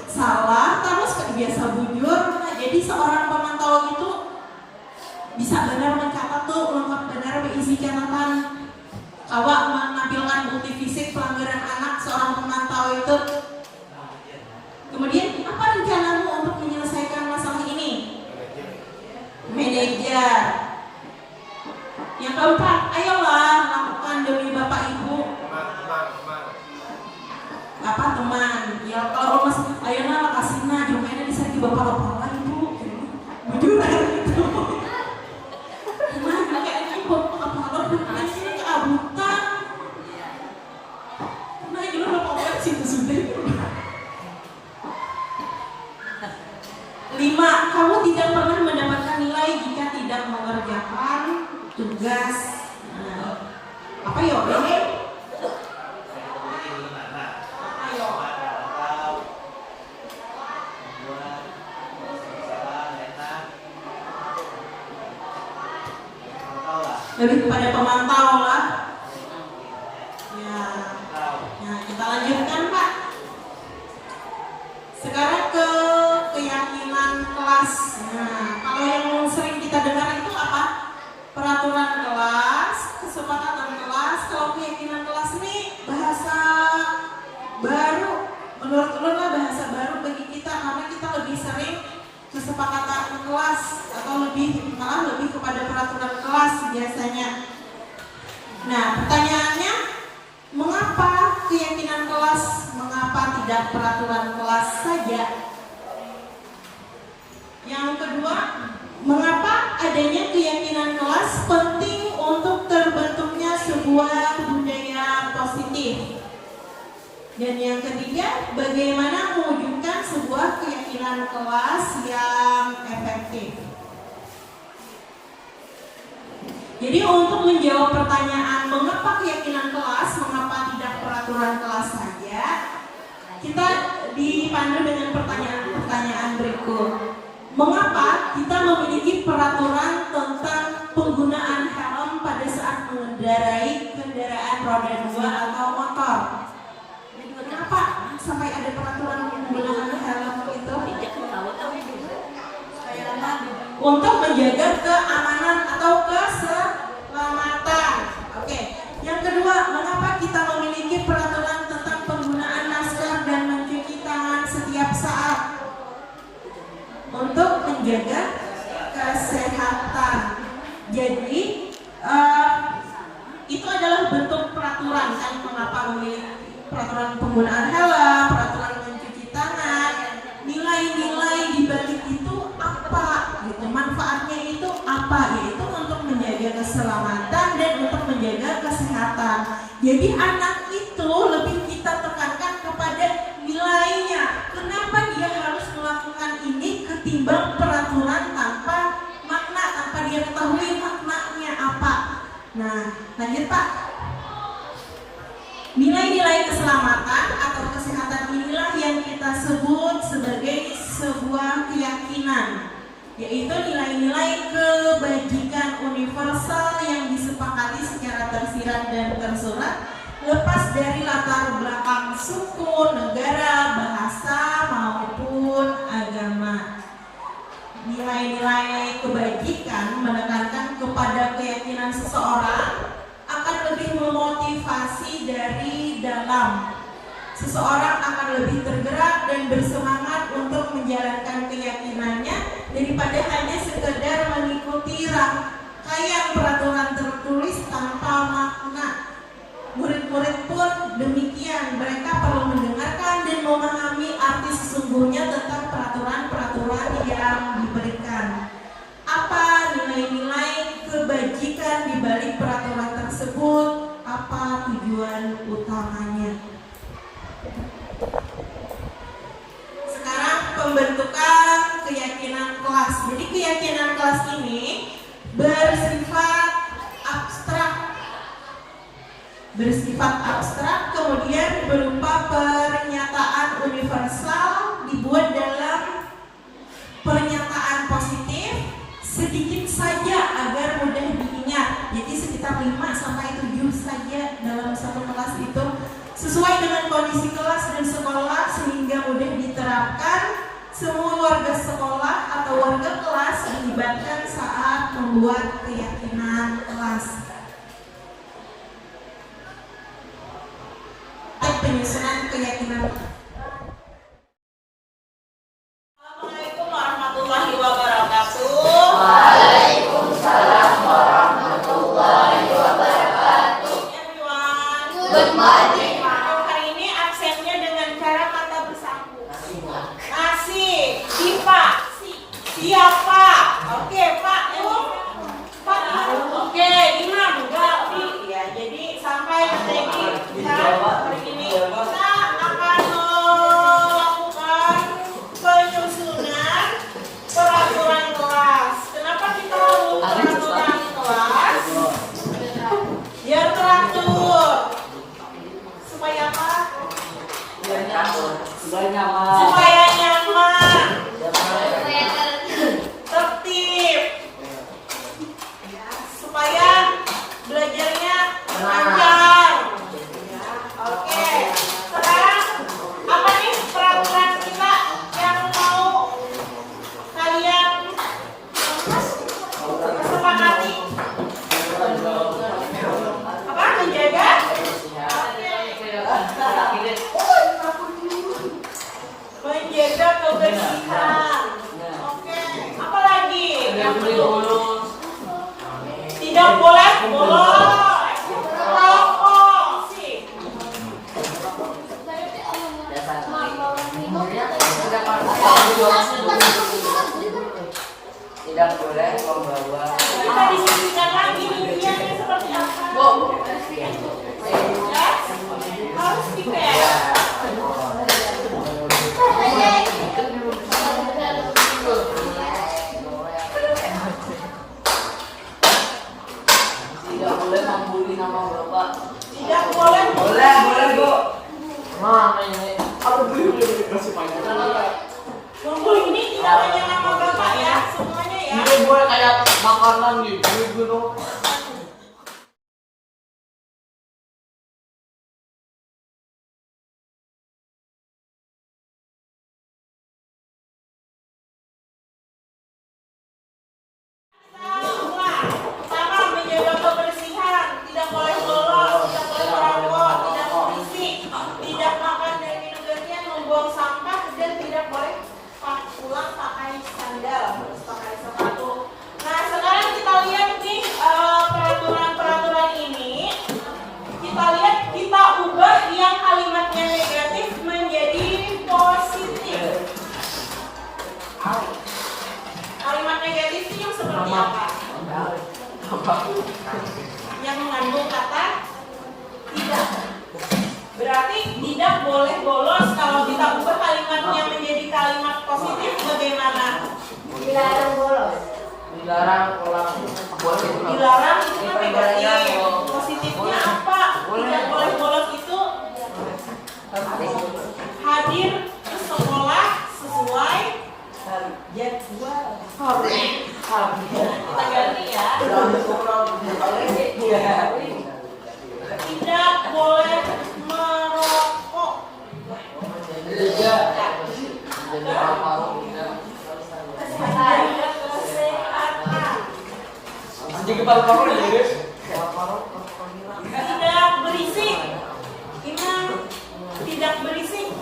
salah, terus biasa bujur. Nah, jadi seorang pemantau itu bisa benar mencatat tuh lengkap benar berisi catatan. Kalau menampilkan bukti fisik pelanggaran anak seorang pemantau itu. Kemudian apa rencanamu untuk menyelesaikan masalah ini? Manajer. Yang keempat, ayolah lakukan demi bapak ibu. Apa teman? Ya kalau mas, ayolah kasihna jomena bisa di bapak-bapak ibu. Bujur gitu. Nah, kayak ibu apa ini keabutan. Nah, itu bapak situ sudah. 5. Kamu tidak pernah mendapatkan nilai jika tidak mengerjakan tugas. Nah, apa ya ini? Ayo. Lebih kepada pemantau lah. Ya. Nah, kita lanjutkan Pak. Sekarang ke keyakinan kelas. Nah, kalau yang sering kita dengar itu apa? Peraturan kelas, kesepakatan kelas. Kalau keyakinan kelas ini bahasa baru, menurut lah bahasa baru bagi kita karena kita lebih sering kesepakatan kelas atau malah lebih kepada peraturan kelas biasanya. Nah, pertanyaannya, mengapa keyakinan kelas, mengapa tidak peraturan kelas saja? Yang kedua, mengapa adanya keyakinan kelas penting untuk terbentuknya sebuah budaya positif? Dan yang ketiga, bagaimana mewujudkan sebuah keyakinan kelas yang efektif? Jadi untuk menjawab pertanyaan mengapa keyakinan kelas, mengapa tidak peraturan kelas saja, kita dipandu dengan pertanyaan berikut. Mengapa kita memiliki peraturan tentang penggunaan helm pada saat mengendarai kendaraan roda 2 atau motor? Kenapa sampai ada peraturan penggunaan helm itu? Untuk menjaga keamanan atau keselamatan. Oke. Yang kedua, mengapa kita memiliki peraturan tentang penggunaan masker dan mencuci tangan setiap penggunaan helm, peraturan mencuci tangan, nilai-nilai di balik itu apa gitu, manfaatnya itu apa, yaitu untuk menjaga keselamatan dan untuk menjaga kesehatan. Jadi anak itu lebih kita tekankan kepada nilainya, kenapa dia harus melakukan ini ketimbang peraturan tanpa makna, tanpa dia ketahui maknanya apa. Nah, lanjut Pak. Nilai-nilai keselamatan atau kesehatan inilah yang kita sebut sebagai sebuah keyakinan, yaitu nilai-nilai kebajikan universal yang disepakati secara tersirat dan tersurat, lepas dari latar belakang suku, negara, bahasa, maupun agama. Nilai-nilai kebajikan menekankan kepada keyakinan seseorang akan lebih memotivasi dari dalam. Seseorang akan lebih tergerak dan bersemangat untuk menjalankan keyakinannya daripada hanya sekedar mengikuti rangkaian peraturan tertulis tanpa makna. Murid-murid pun demikian, mereka perlu mendengarkan dan memahami arti sesungguhnya tentang peraturan-peraturan yang diberikan. Apa nilai-nilai kebajikan di balik peraturan tersebut? Apa tujuan utamanya? Sekarang pembentukan keyakinan kelas. Jadi keyakinan kelas ini bersifat abstrak, kemudian berupa pernyataan universal dibuat dalam pernyataan positif sedikit saja agar mudah diingat. Jadi sekitar 5-7 saja dalam satu kelas itu, sesuai dengan kondisi kelas dan sekolah sehingga mudah diterapkan. Semua warga sekolah atau warga kelas dilibatkan saat membuat keyakinan kelas. Penyusunan keyakinan. Assalamualaikum warahmatullahi wabarakatuh. Waalaikumsalam warahmatullahi wabarakatuh. Everyone. Good morning. Hari ini absennya dengan cara kata bersambung. Nasi, Dipa, siapa? Oke, Pak, Pak. Oke, Imam, enggak, ya. Jadi sampai nanti hari ini kita akan melakukan penyusunan peraturan kelas. Kenapa kita melakukan peraturan kelas? Biar teratur. Supaya apa? Supaya nyaman. Tertib. Supaya belajarnya lancar. Oke. Sekarang apa nih peraturan kita yang mau kalian sepakati? Apa? Menjaga? Menjaga kebersihan. Oke. Apa lagi? Tidak boleh bolos. Rokok sih. Tidak boleh membawa. Kita diskusikan lagi rinciannya seperti apa. Ya, harus detail. Tidak boleh membuli nama bapak. Tidak boleh. Boleh Bu. Mana ini? Membuli ini tidak hanya nama bapak ya, semuanya ya. Ini boleh kayak makanan gitu. Pertama, menjaga kebersihan, tidak boleh bolos, tidak boleh merokok, tidak berisik, tidak makan dan minum gantian, membuang sampah, dan tidak boleh pulang pakai sandal, harus pakai sepatu. Nah, sekarang kita lihat nih apa? Yang mengandung kata tidak. Berarti tidak boleh bolos. Kalau kita ubah kalimatnya menjadi kalimat positif bagaimana? Dilarang bolos. Dilarang pulang. Dilarang itu kan negatif. Positifnya apa? Tidak boleh bolos itu hadir ke sekolah sesuai jadwal. Kita ganti ya. Tidak boleh merokok. Jaga kesehatan. Anjing kepala kamu nih, guys. Tidak berisik. Inang, tidak berisik.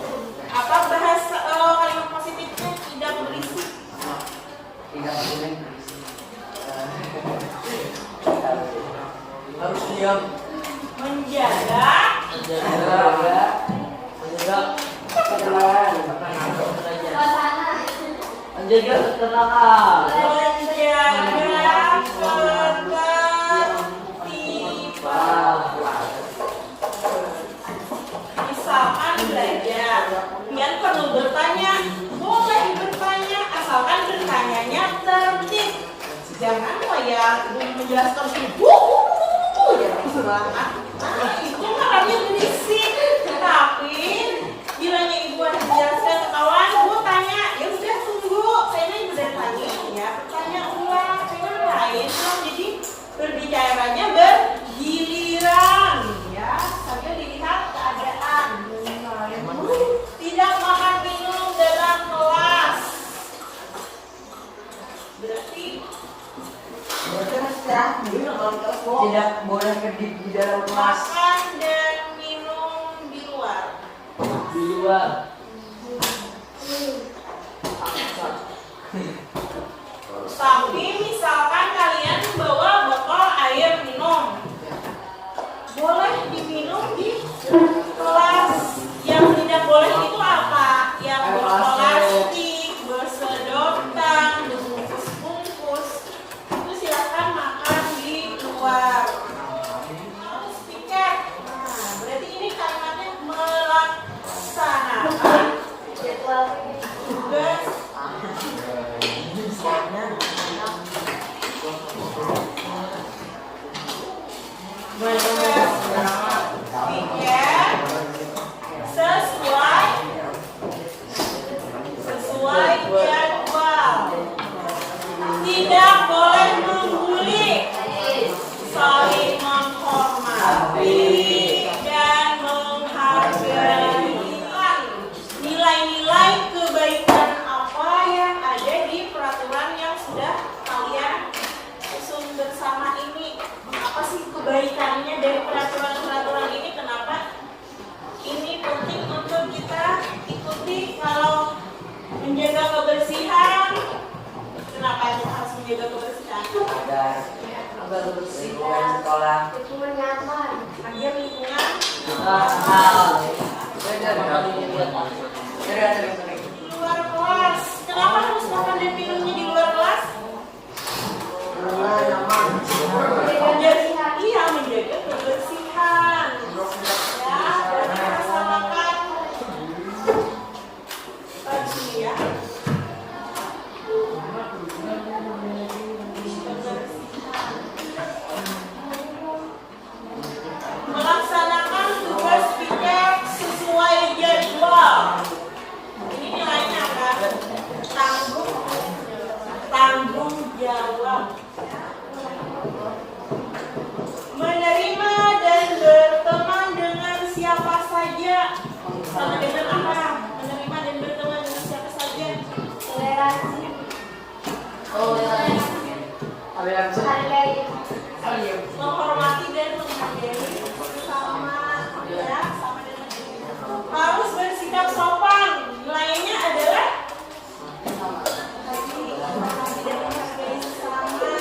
Apa bahasa kalimat positifnya? Tidak berisik. Tidak boleh berisik. Harus diam. Menjaga ketenangan. Suasana. Menjaga ketenangan. Misalkan belajar, kalian perlu bertanya, boleh bertanya, asalkan bertanyanya tertib. Jangan kayak menjelaskan jangan semangat. Nah, itu makanya berisik. Tapi bilangnya ibu ada menjelaskan ke kawan, bu tanya, ya udah tunggu. Saya ini udah tanya, ya bertanya ulang. Saya lain, jadi berbicaranya bergiliran, ya sambil dilihat keadaan. Tidak makan minum dalam kelas. Berarti Tidak boleh kedip di dalam kelas. makan dan minum di luar. Di luar. Tapi misalkan kalian bawa botol air minum, boleh diminum di kelas. Yang tidak boleh itu apa? Yang botol plastik, bersedotan, bungkus-bungkus, itu silakan makan di luar. Terus tiket. Nah, berarti ini kalimatnya melaksanakan Jadwal. tugas tiket sesuai jadwal. Tidak boleh membuli, saling menghormati dan menghargai nilai-nilai kebaikan apa yang ada di peraturan yang sudah kalian susun bersama ini. Apa sih kebaikannya dari peraturan-peraturan ini? Kenapa ini penting untuk kita ikuti? Kalau menjaga kebersihan, kenapa kita harus menjaga kebersihan? Agar bersih dan sekolah. Lingkungan nyaman. Agar lingkungan di luar kelas. Kenapa harus makan dan minumnya di luar kelas? Menjaga, iya, menjaga kebersihan. Ya, berarti kita samakan tadi ya. Melaksanakan tugas piket sesuai jadwal. Ini nilainya apa? Tanggung jawab. Menerima dan berteman dengan siapa saja. Sama dengan apa? Menerima dan berteman dengan siapa saja. Toleransi. Hargai. Menghormati dan menghargai sama, ya, sama dengan harus bersikap sopan. Nilainya adalah menghormati dan menghargai sesama.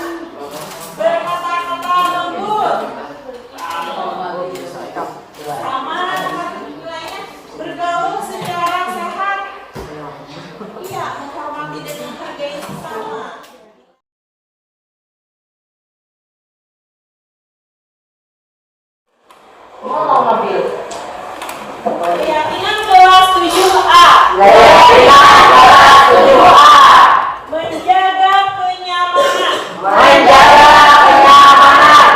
Berkata-kata lembut. Sama nilainya bergaul secara sehat. Iya, menghormati dan menghargai sesama. Mau ngambil. Keyakinan kelas 7A. Keyakinan kelas 7A. Menjaga kenyamanan. Menjaga kenyamanan.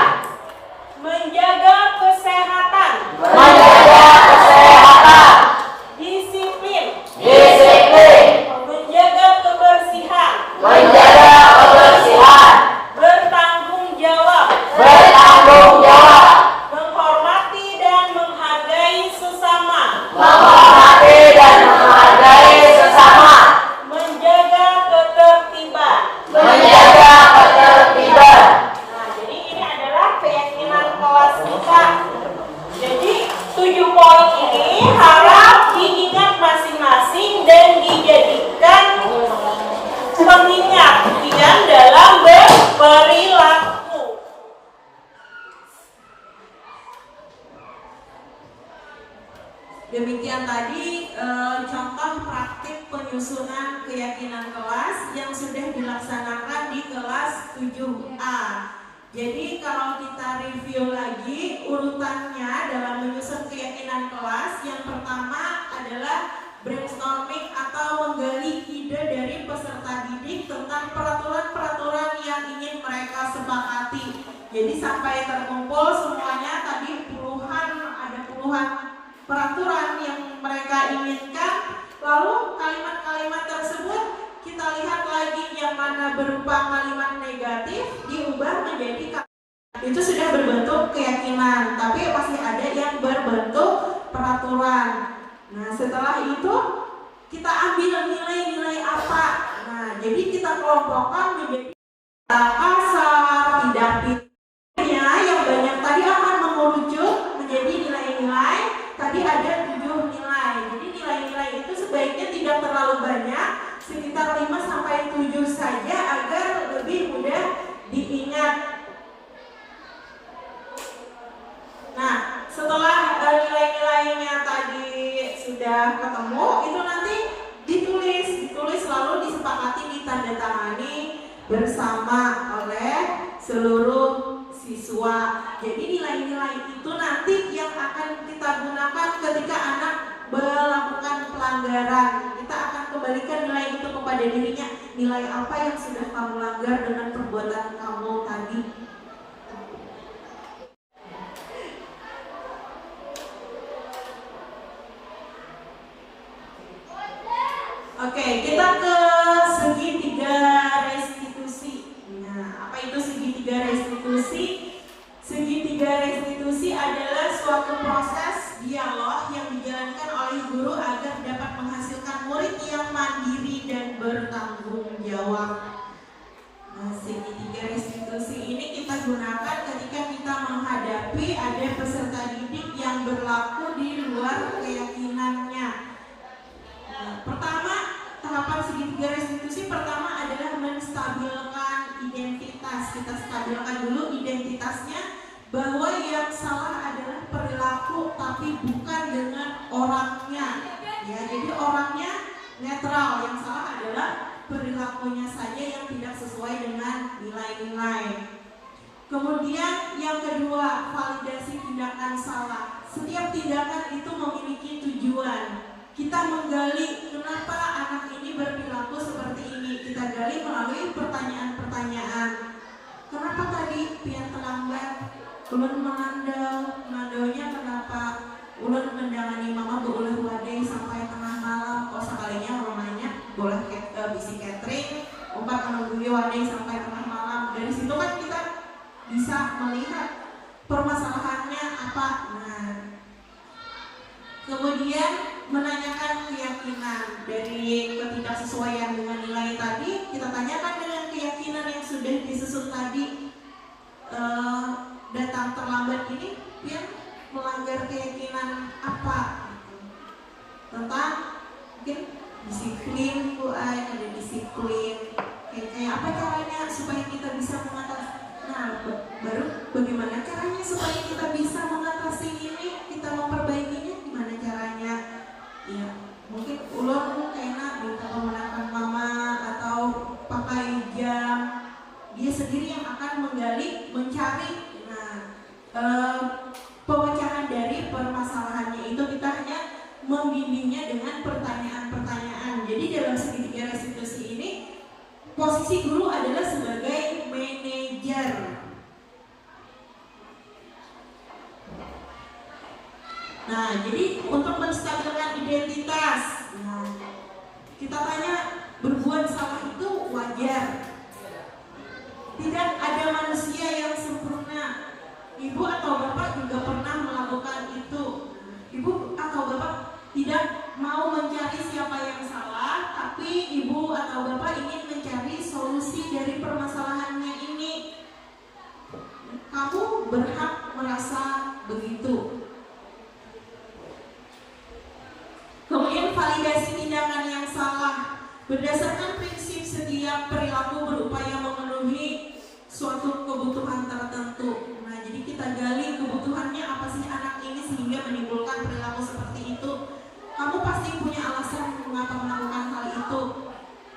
Menjaga kesehatan. Menjaga kesehatan. Disiplin. Disiplin. Menjaga kebersihan. Menjaga kebersihan. Bertanggung jawab. Bertanggung jawab. Menghormati dan menghargai sesama. Menghormati dan menghargai sesama. Menjaga ketertiban. Menjaga ketertiban. Nah, jadi ini adalah keyakinan kelas kita. Jadi 7 poin ini harap diingat masing-masing dan dijadikan pengingat dalam berperilaku. Demikian tadi contoh praktik penyusunan keyakinan kelas yang sudah dilaksanakan di kelas 7A. Jadi kalau kita review lagi urutannya dalam menyusun keyakinan kelas, yang pertama adalah brainstorming atau menggali ide dari peserta didik tentang peraturan-peraturan yang ingin mereka sepakati. Jadi sampai terkumpul semuanya tadi ada puluhan peraturan yang mereka inginkan. Lalu kalimat-kalimat tersebut kita lihat lagi yang mana berupa kalimat negatif diubah menjadi itu sudah berbentuk keyakinan, tapi masih ada yang berbentuk peraturan. Nah, setelah itu kita ambil nilai-nilai apa. Nah, jadi kita kelompokkan menjadi kasar, tidak pidana yang banyak tadi akan mengerucut menjadi nilai-nilai. Tadi ada 7 nilai. Jadi nilai-nilai itu sebaiknya tidak terlalu banyak, sekitar 5 sampai 7 saja agar lebih mudah diingat. Nah, setelah nilai-nilainya tadi sudah ketemu, itu nanti ditulis lalu disepakati ditandatangani bersama oleh seluruh siswa. Jadi nilai-nilai itu nanti yang akan kita gunakan ketika anak melakukan pelanggaran. Kita akan kembalikan nilai itu kepada dirinya. Nilai apa yang sudah kamu langgar dengan perbuatan kamu tadi? Oke, kita ke segitiga restitusi. Nah, apa itu segitiga restitusi? Segitiga restitusi adalah suatu proses dialog yang dijalankan oleh guru agar dapat menghasilkan murid yang mandiri dan bertanggung jawab. Nah, segitiga restitusi ini kita gunakan ketika kita menghadapi ada peserta didik yang berlaku di luar keyakinannya. Pertama, tahapan segitiga restitusi pertama adalah menstabilkan identitas. Kita stabilkan dulu identitasnya, bahwa yang salah adalah perilaku tapi bukan dengan orangnya. Ya, jadi orangnya netral, yang salah adalah perilakunya saja yang tidak sesuai dengan nilai-nilai. Kemudian yang kedua, validasi tindakan salah. Setiap tindakan itu memiliki tujuan. Kita menggali kenapa anak ini berperilaku seperti ini. Kita gali melalui pertanyaan-pertanyaan. Kenapa tadi pian terlambat? Ulun mengandaunya kenapa? Ulun mendangani mama berulah wadai sampai tengah malam. Kok sekalinya rumahnya boleh bisi catering, umpat menunggu wadai sampai tengah malam. Dari situ kan kita bisa melihat permasalahannya apa. Nah, kemudian menanyakan keyakinan dari ketidaksesuaian dengan nilai tadi, kita tanyakan dengan keyakinan yang sudah disusun tadi. Datang terlambat ini dia melanggar keyakinan apa? Tentang mungkin disiplin, ada disiplin. Kayak apa caranya supaya kita bisa mengatasi? Nah, baru bagaimana caranya supaya kita bisa mengatasi ini? Kita memperbaikinya gimana caranya? Ya, mungkin ulun kayaknya minta memenangkan mama atau pakai jam. Dia sendiri yang akan menggali, mencari. Nah, pemecahan dari permasalahannya itu, kita hanya membimbingnya dengan pertanyaan-pertanyaan. Jadi dalam segitiga restitusi ini posisi guru adalah sebagai manajer. Nah, jadi untuk menstabilkan identitas, nah, kita tanya, berbuat salah itu wajar. Tidak ada manusia yang sempurna. Ibu atau bapak juga pernah melakukan itu. Ibu atau bapak tidak mau mencari siapa yang salah, tapi ibu atau bapak ingin mencari solusi dari permasalahannya ini. Kamu berhak merasa begitu. Kemudian validasi tindakan yang salah. Berdasarkan prinsip setiap perilaku berupaya memenuhi suatu kebutuhan tertentu. Nah, jadi kita gali kebutuhannya apa sih anak ini sehingga menimbulkan perilaku seperti itu. Kamu pasti punya alasan mengapa melakukan hal itu.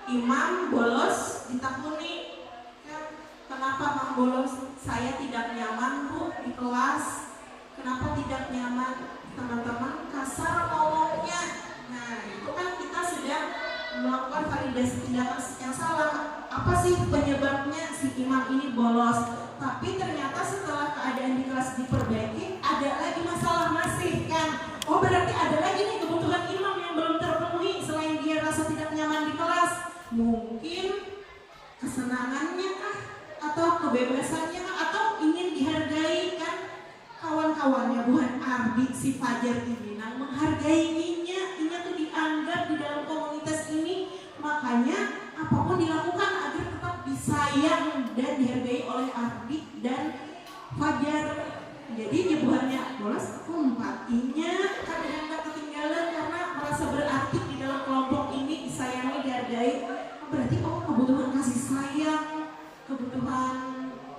Imam bolos ditakuni, kenapa Mam bolos? Saya tidak nyaman Bu di kelas. Kenapa tidak nyaman? Teman-teman kasar ngomongnya. Nah, itu kan kita sudah melakukan validasi tindakan yang salah. Apa sih penyebabnya si imam ini bolos? Tapi ternyata setelah keadaan di kelas diperbaiki, ada lagi masalah masih kan? Oh, berarti ada lagi nih kebutuhan imam yang belum terpenuhi selain dia rasa tidak nyaman di kelas. Mungkin kesenangannya kah? Atau kebebasannya kah? Atau ingin dihargai kan? Kawan-kawannya bukan Ardi si Fajar Ibinang menghargai Inya tuh dianggap di dalam komunitas ini. Makanya apapun dilakukan agar tetap disayang dan dihargai oleh Ardi dan Fajar. Jadi nyebuhannya bolos empat, Inya kadang gak ketinggalan karena merasa berarti di dalam kelompok ini, disayangi, dihargai. Berarti kebutuhan kasih sayang, kebutuhan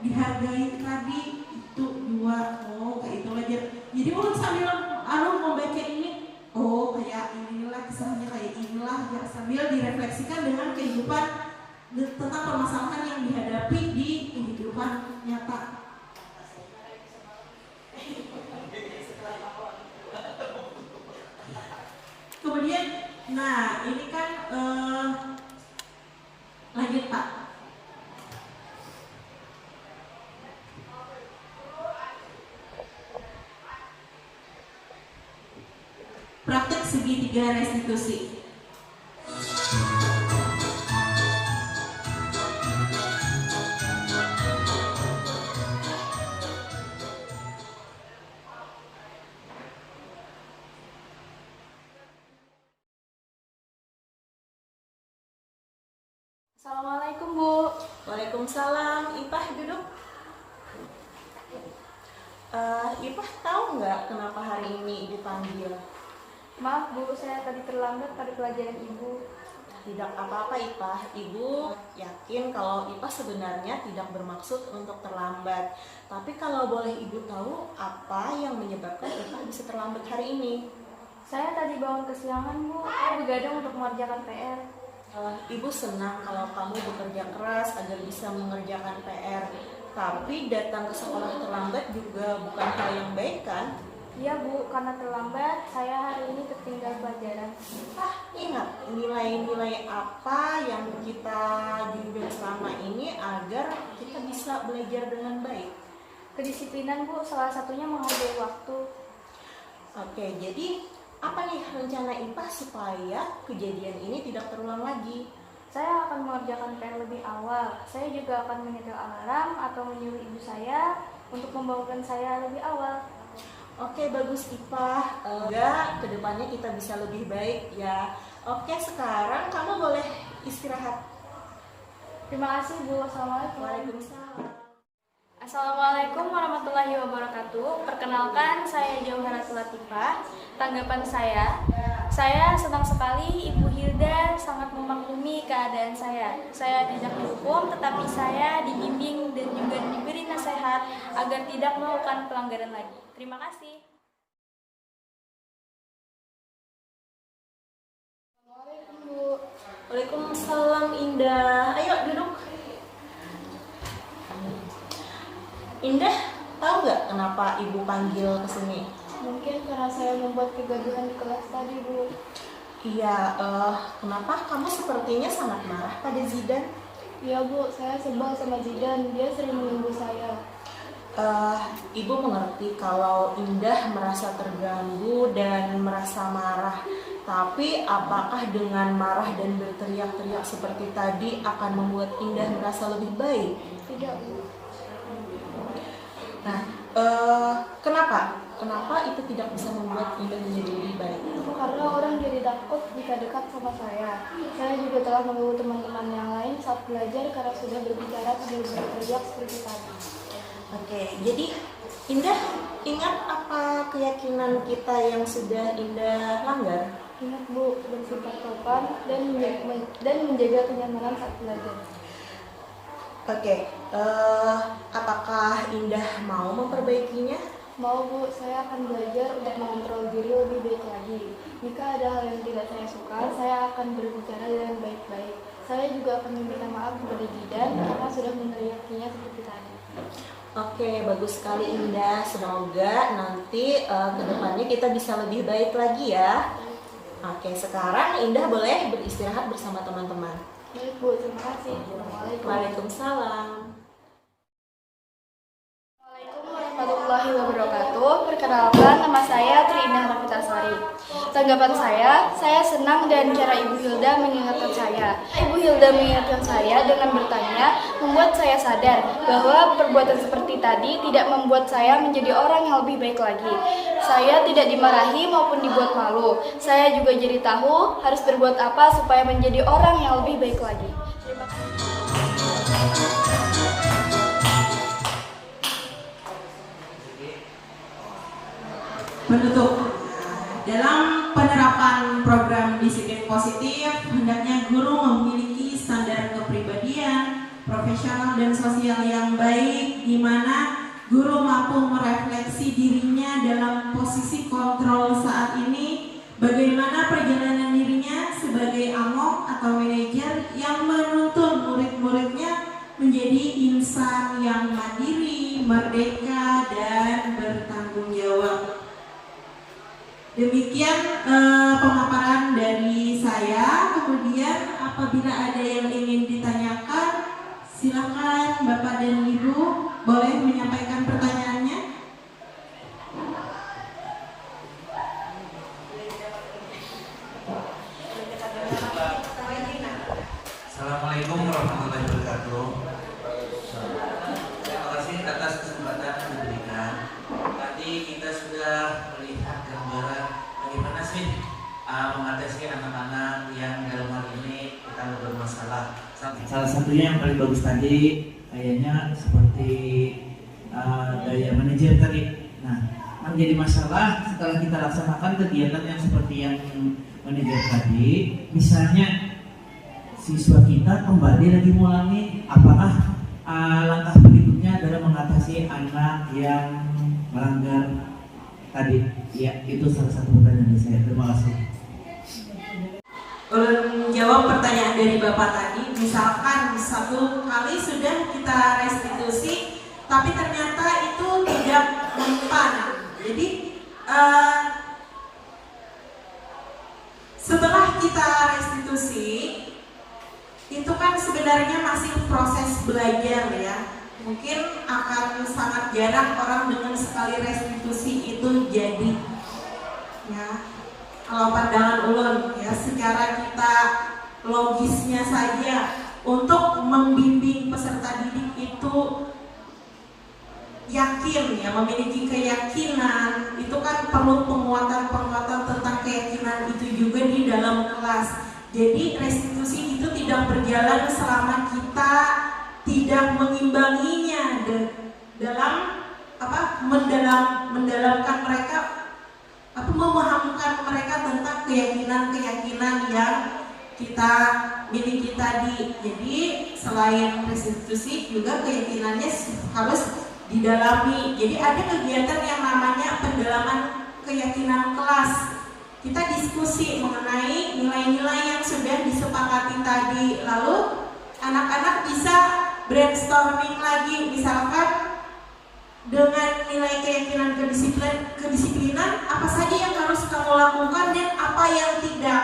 dihargai tadi itu dua. Kayak itu aja. Jadi ulun sambil membaca ini, oh kayak inilah kisahnya, kayak inilah ya, sambil direfleksikan dengan kehidupan tentang permasalahan yang dihadapi di kehidupan nyata. Kemudian, nah ini kan lanjut Pak. Praktek segitiga restitusi. Assalamualaikum Bu. Waalaikumsalam. Ipah duduk. Ipah tahu nggak kenapa hari ini dipanggil? Maaf Bu, saya tadi terlambat pada pelajaran Ibu. Tidak apa-apa Ipah. Ibu yakin kalau Ipah sebenarnya tidak bermaksud untuk terlambat. Tapi kalau boleh Ibu tahu apa yang menyebabkan Ipah bisa terlambat hari ini? Saya tadi bangun kesiangan Bu, saya begadang untuk mengerjakan PR. Ibu senang kalau kamu bekerja keras agar bisa mengerjakan PR. Tapi datang ke sekolah terlambat juga bukan hal yang baik kan? Iya Bu, karena terlambat saya hari ini tertinggal pelajaran. Ingat nilai-nilai apa yang kita junjung selama ini agar kita bisa belajar dengan baik. Kedisiplinan Bu, salah satunya menghargai waktu. Oke, jadi apa nih rencana Ipah supaya kejadian ini tidak terulang lagi? Saya akan mengerjakan PR lebih awal. Saya juga akan menyetel alarm atau menyuruh ibu saya untuk membangunkan saya lebih awal. Oke, bagus Ipah. Enggak, kedepannya kita bisa lebih baik ya. Oke, sekarang kamu boleh istirahat. Terima kasih Bu. Assalamualaikum. Waalaikumsalam. Assalamualaikum warahmatullahi wabarakatuh. Perkenalkan, saya Jauharatul Latifah. Tanggapan saya senang sekali Ibu Hilda sangat memaklumi keadaan saya. Saya tidak dihukum, tetapi saya dibimbing dan juga diberi nasihat agar tidak melakukan pelanggaran lagi. Terima kasih. Assalamualaikum Bu. Waalaikumsalam Indah. Ayo duduk. Indah, tahu nggak kenapa Ibu panggil ke sini? Mungkin karena saya membuat kegaduhan di kelas tadi, Bu. Iya, kenapa kamu sepertinya sangat marah pada Zidan? Iya, Bu, saya sebel sama Zidan. Dia sering mengganggu saya. Ibu mengerti kalau Indah merasa terganggu dan merasa marah. Tapi apakah dengan marah dan berteriak-teriak seperti tadi akan membuat Indah merasa lebih baik? Tidak, Bu. Nah, kenapa? Kenapa itu tidak bisa membuat Indah menjadi lebih baik? Karena orang jadi takut jika dekat sama saya. Saya juga telah mengganggu teman-teman yang lain saat belajar karena sudah berbicara sambil berteriak seperti tadi. Oke, jadi Indah ingat apa keyakinan kita yang sudah Indah langgar? Ingat, Bu, bersifat sopan dan menjaga kenyamanan saat belajar. Oke, apakah Indah mau memperbaikinya? Mau, Bu, saya akan belajar untuk mengontrol diri lebih baik lagi. Jika ada hal yang tidak saya suka, saya akan berbicara dengan baik-baik. Saya juga akan meminta maaf kepada Zidan karena sudah meneriakinya seperti tadi. Oke, bagus sekali Indah. Semoga nanti kedepannya kita bisa lebih baik lagi ya. Oke, sekarang Indah boleh beristirahat bersama teman-teman. Baik, Bu, terima kasih. Assalamualaikum. Waalaikumsalam. Warahmatullahi wabarakatuh. Perkenalkan, nama saya Trindah Rafitasari. Tanggapan saya senang dan cara Ibu Hilda mengingatkan saya. Ibu Hilda mengingatkan saya dengan bertanya membuat saya sadar bahwa perbuatan seperti tadi tidak membuat saya menjadi orang yang lebih baik lagi. Saya tidak dimarahi maupun dibuat malu. Saya juga jadi tahu harus berbuat apa supaya menjadi orang yang lebih baik lagi. Terima kasih. Penutup. Dalam penerapan program disiplin positif, hendaknya guru memiliki standar kepribadian, profesional dan sosial yang baik, di mana guru mampu merefleksi dirinya dalam posisi kontrol saat ini, bagaimana perjalanan dirinya sebagai among atau manajer yang menuntun murid-muridnya menjadi insan yang mandiri, merdeka, dan bertanggung jawab. Demikian pemaparan dari saya. Kemudian apabila ada yang ingin ditanyakan, silakan Bapak dan Ibu boleh menyampaikan pertanyaannya. Assalamualaikum warahmatullahi wabarakatuh. Terima kasih atas kesempatan yang diberikan. Tadi kita sudah melihat gambaran bagaimana sih mengatasi anak-anak yang dalam hal ini kita bermasalah. Salah satunya yang paling bagus tadi kayaknya seperti daya manajer tadi. Nah, menjadi masalah setelah kita laksanakan kegiatan yang seperti yang manajer tadi, misalnya siswa kita kembali lagi mengulangi, apakah langkah berikutnya adalah mengatasi anak yang melanggar tadi? Ya, itu salah satu pertanyaan dari saya. Terima kasih. Ulun jawab pertanyaan dari Bapak tadi. Misalkan satu kali sudah kita restitusi, tapi ternyata itu tidak mempan. Jadi setelah kita restitusi, itu kan sebenarnya masih proses belajar ya. Mungkin akan sangat jarang orang dengan sekali restitusi itu jadi. Ya, kalau pandangan ulun ya, secara kita logisnya saja untuk membimbing peserta didik itu yakin ya, memiliki keyakinan, itu kan perlu penguatan tentang keyakinan itu juga di dalam kelas. Jadi restitusi itu tidak berjalan selama kita tidak mengimbanginya dalam mendalamkan mereka, memahamkan mereka tentang keyakinan yang kita miliki tadi. Jadi selain restitusi juga keyakinannya harus didalami. Jadi ada kegiatan yang namanya pendalaman keyakinan kelas. Kita diskusi mengenai nilai-nilai yang sudah disepakati tadi. Lalu anak-anak bisa brainstorming lagi, misalkan dengan nilai keyakinan kedisiplinan kedisiplinan apa saja yang harus kamu lakukan dan apa yang tidak.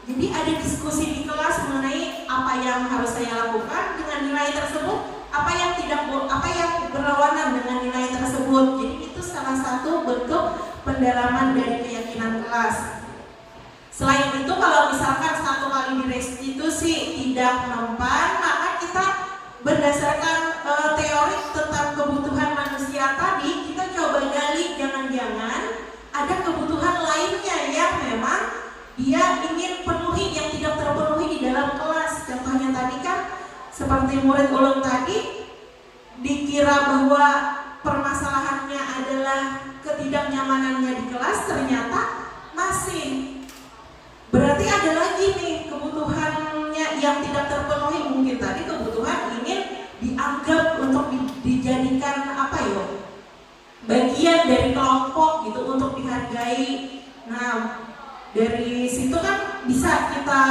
Jadi ada diskusi di kelas mengenai apa yang harus saya lakukan dengan nilai tersebut, apa yang berlawanan dengan nilai tersebut. Jadi itu salah satu bentuk pendalaman dari keyakinan kelas. Selain itu, kalau misalkan satu kali direstitusi tidak mempan, maka kita berdasarkan teori tentang kebutuhan manusia tadi, kita coba gali jangan-jangan ada kebutuhan lainnya yang memang dia ingin penuhi yang tidak terpenuhi di dalam kelas. Contohnya tadi kan seperti murid ulung tadi dikira bahwa permasalahannya adalah ketidaknyamanannya di kelas, ternyata masih. Berarti ada lagi nih kebutuhannya yang tidak terpenuhi. Mungkin tadi kebutuhan ingin dianggap untuk dijadikan apa ya, bagian dari kelompok gitu, untuk dihargai. Nah, dari situ kan bisa kita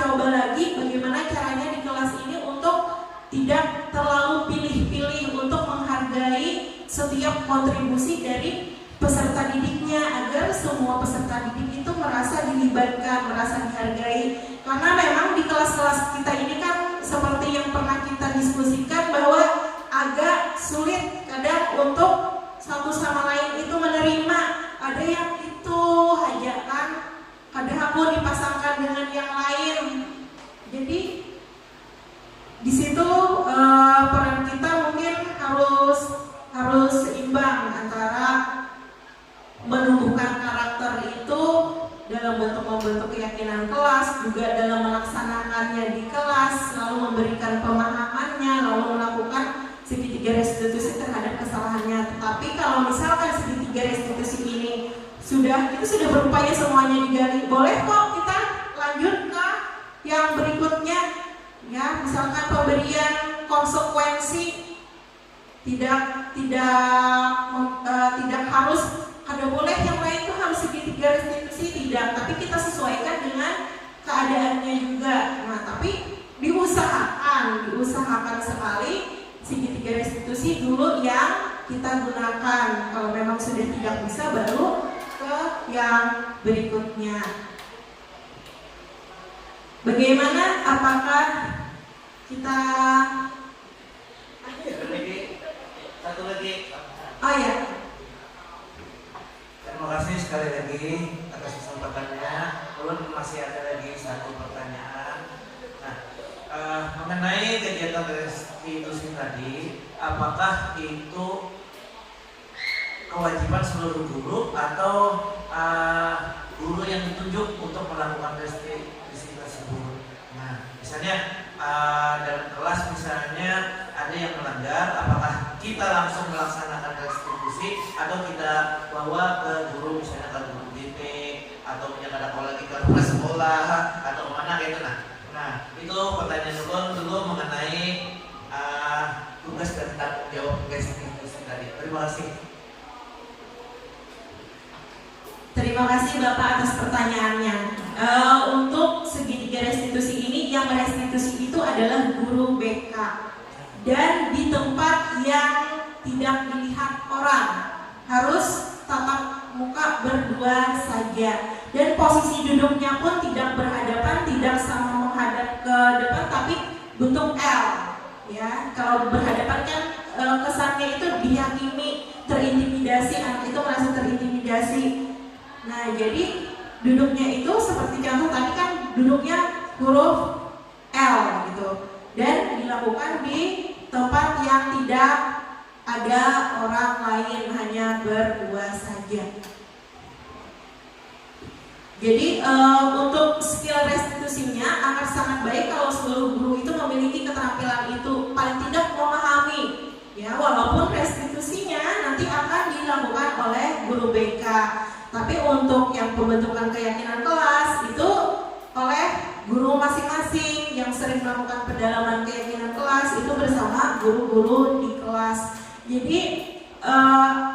coba lagi bagaimana caranya di kelas ini untuk tidak terlalu pilih-pilih, untuk menghargai setiap kontribusi dari peserta didiknya, agar semua peserta didik itu merasa dilibatkan, merasa dihargai. Karena memang di kelas-kelas kita ini kan seperti yang pernah kita diskusikan bahwa agak sulit kadang untuk satu sama lain itu menerima. Ada yang itu hajatan, kadang aku dipasangkan dengan yang lain. Jadi di situ peran kita mungkin harus seimbang antara menumbuhkan karakter itu dalam bentuk membentuk keyakinan kelas, juga dalam melaksanakannya di kelas, lalu memberikan pemahamannya, lalu melakukan segitiga restitusi terhadap kesalahannya. Tetapi kalau misalkan segitiga restitusi ini sudah berupaya semuanya digali, boleh kok kita lanjut ke yang berikutnya, ya, misalkan pemberian konsekuensi tidak harus ada boleh yang lain itu harus segitiga restitusi, tidak, tapi kita sesuaikan dengan keadaannya juga. Nah, tapi diusahakan sekali segitiga restitusi dulu yang kita gunakan. Kalau memang sudah tidak bisa, baru ke yang berikutnya. Bagaimana? Apakah kita satu lagi? Oh ya. Terima kasih sekali lagi atas kesempatannya. Belum masih ada lagi satu pertanyaan. Nah, mengenai kegiatan restitusi tadi, apakah itu kewajiban seluruh guru atau guru yang ditunjuk untuk melakukan restitusi tersebut? Nah, misalnya dalam kelas misalnya ada yang melanggar, apakah kita langsung melaksanakan restitusi atau kita bawa ke guru, misalnya ke guru BP atau menyangka lagi ke rumah sekolah atau mana gitu. Nah itu pertanyaan dulu mengenai tugas dan tanggung jawab restitusi tadi. Terima kasih. Terima kasih Bapak atas pertanyaannya. Untuk segitiga restitusi ini, yang restitusi itu adalah guru BK dan di tempat yang tidak dilihat orang, harus tatap muka berdua saja, dan posisi duduknya pun tidak berhadapan, tidak sama menghadap ke depan, tapi bentuk L. Ya, kalau berhadapan kan kesannya itu dihakimi, terintimidasi, anak itu merasa terintimidasi. Nah, jadi duduknya itu seperti contoh tadi kan duduknya huruf L gitu, dan dilakukan di tempat yang tidak ada orang lain, hanya berdua saja. Jadi untuk skill restitusinya akan sangat baik kalau seluruh guru itu memiliki keterampilan itu, paling tidak memahami, ya, walaupun restitusinya nanti akan dilakukan oleh guru BK. Tapi untuk yang pembentukan keyakinan kelas itu oleh guru masing-masing yang sering melakukan pendalaman keyakinan kelas itu bersama guru-guru di kelas. Jadi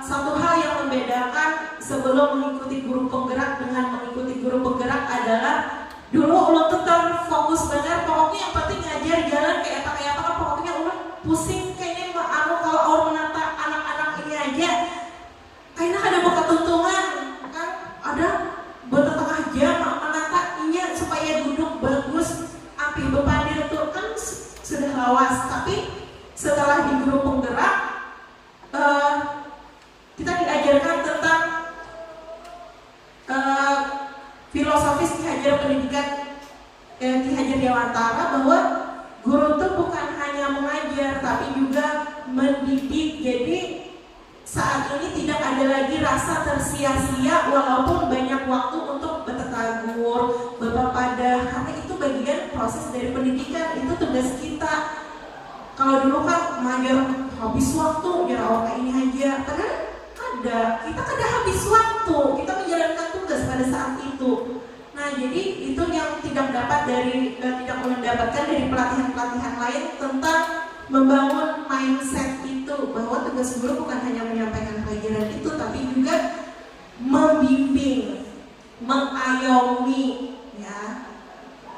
satu hal yang membedakan sebelum mengikuti guru penggerak dengan mengikuti guru penggerak adalah dulu ulun tuh terfokus benar, pokoknya yang penting ngajar jalan kayak apa kan, pokoknya ulun pusing kayaknya kalau ulun menata anak-anak ini aja kayaknya ada pendidikan Dewantara bahwa guru itu bukan hanya mengajar tapi juga mendidik. Jadi saat ini tidak ada lagi rasa tersia-sia walaupun banyak waktu untuk bertetagur, berpapadah, karena itu bagian proses dari pendidikan, itu tugas kita. Kalau dulu kan mengajar habis waktu, biar awak kayak ini aja, padahal kita kada habis waktu, kita menjalankan tugas pada saat itu. Nah, jadi itu yang tidak mendapatkan dari pelatihan-pelatihan lain tentang membangun mindset itu, bahwa tugas guru bukan hanya menyampaikan pelajaran itu, tapi juga membimbing, mengayomi,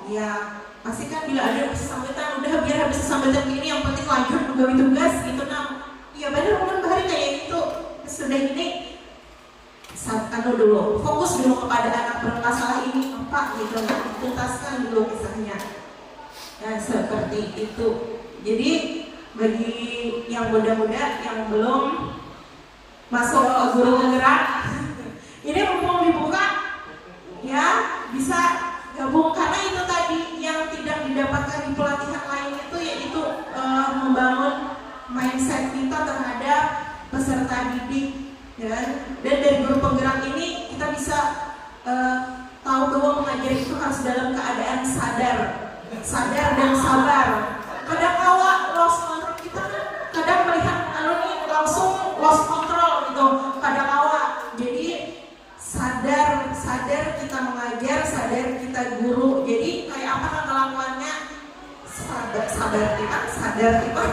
ya pasti kan bila ada sambutan, udah biar habis sambutan ini yang penting lanjut menggawe tugas gitu. Nah, ya benar ulun bahari kayak gitu. Sudah ini dulu, fokus dulu kepada anak bermasalah ini apa gitu, tuntaskan dulu kisahnya. Nah, seperti itu. Jadi bagi yang muda-muda yang belum masuk ke guru penggerak, ini mumpung dibuka, ya bisa gabung, karena itu tadi yang tidak didapatkan di pelatihan lain itu yaitu membangun mindset kita terhadap peserta didik, ya. Dan dari guru penggerak ini kita bisa tahu bahwa mengajar itu harus dalam keadaan sadar dan sabar. Kadang kala lost control, kita kadang melihat ini langsung lost control gitu, kadang kala. Jadi sadar kita mengajar, sadar kita guru. Jadi kayak apa kelakuannya, sadar kita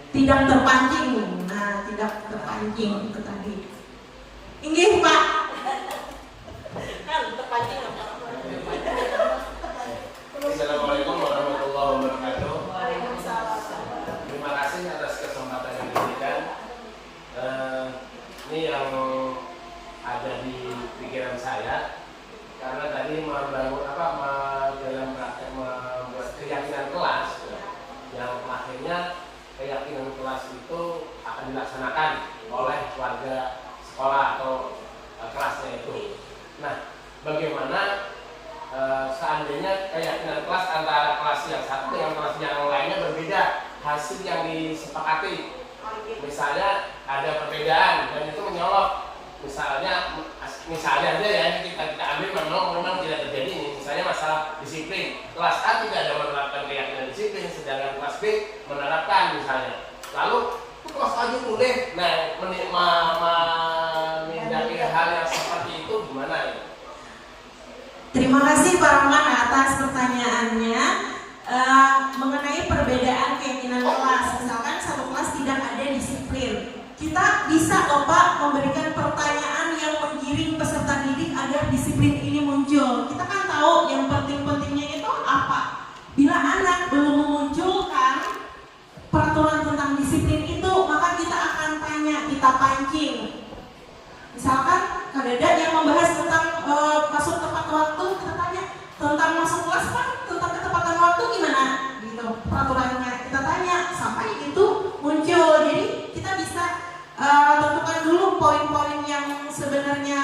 tidak terpancing. Nah, tidak terpancing itu tadi. Inggih Pak. Kan terpancing apa? Assalamualaikum warahmatullahi wabarakatuh. Terima kasih atas kesempatan yang diberikan. Ini yang ada di pikiran saya, karena tadi membangun dalam praktek membuat keyakinan kelas, yang akhirnya keyakinan kelas itu akan dilaksanakan oleh warga sekolah atau kelasnya itu. Nah, bagaimana seandainya keyakinan kelas antara kelas yang satu dengan kelas yang lainnya berbeda, hasil yang disepakati, misalnya ada perbedaan dan itu menyolok, misalnya aja ya, kita ambil memang tidak terjadi ini, misalnya masalah disiplin, kelas A tidak ada menerapkan keyakinan disiplin, sedangkan kelas B menerapkan misalnya, lalu kelas A aja boleh. Nah, menindaki hal yang seperti itu gimana ya? Terima kasih Pak Rahman atas pertanyaannya. Mengenai perbedaan keyakinan kelas, misalkan satu kelas tidak ada disiplin, kita bisa Pak memberikan pertanyaan yang menggiring peserta didik agar disiplin ini muncul. Kita kan tahu yang penting-pentingnya itu apa. Bila anak belum memunculkan peraturan tentang disiplin itu, maka kita akan tanya, kita pancing. Misalkan kadang yang membahas tentang masuk tepat waktu, kita tanya tentang masuk kelas Pak, tentang ketepatan waktu gimana? Gitu, peraturannya kita tanya sampai itu muncul. Jadi kita bisa tentukan dulu poin-poin yang sebenarnya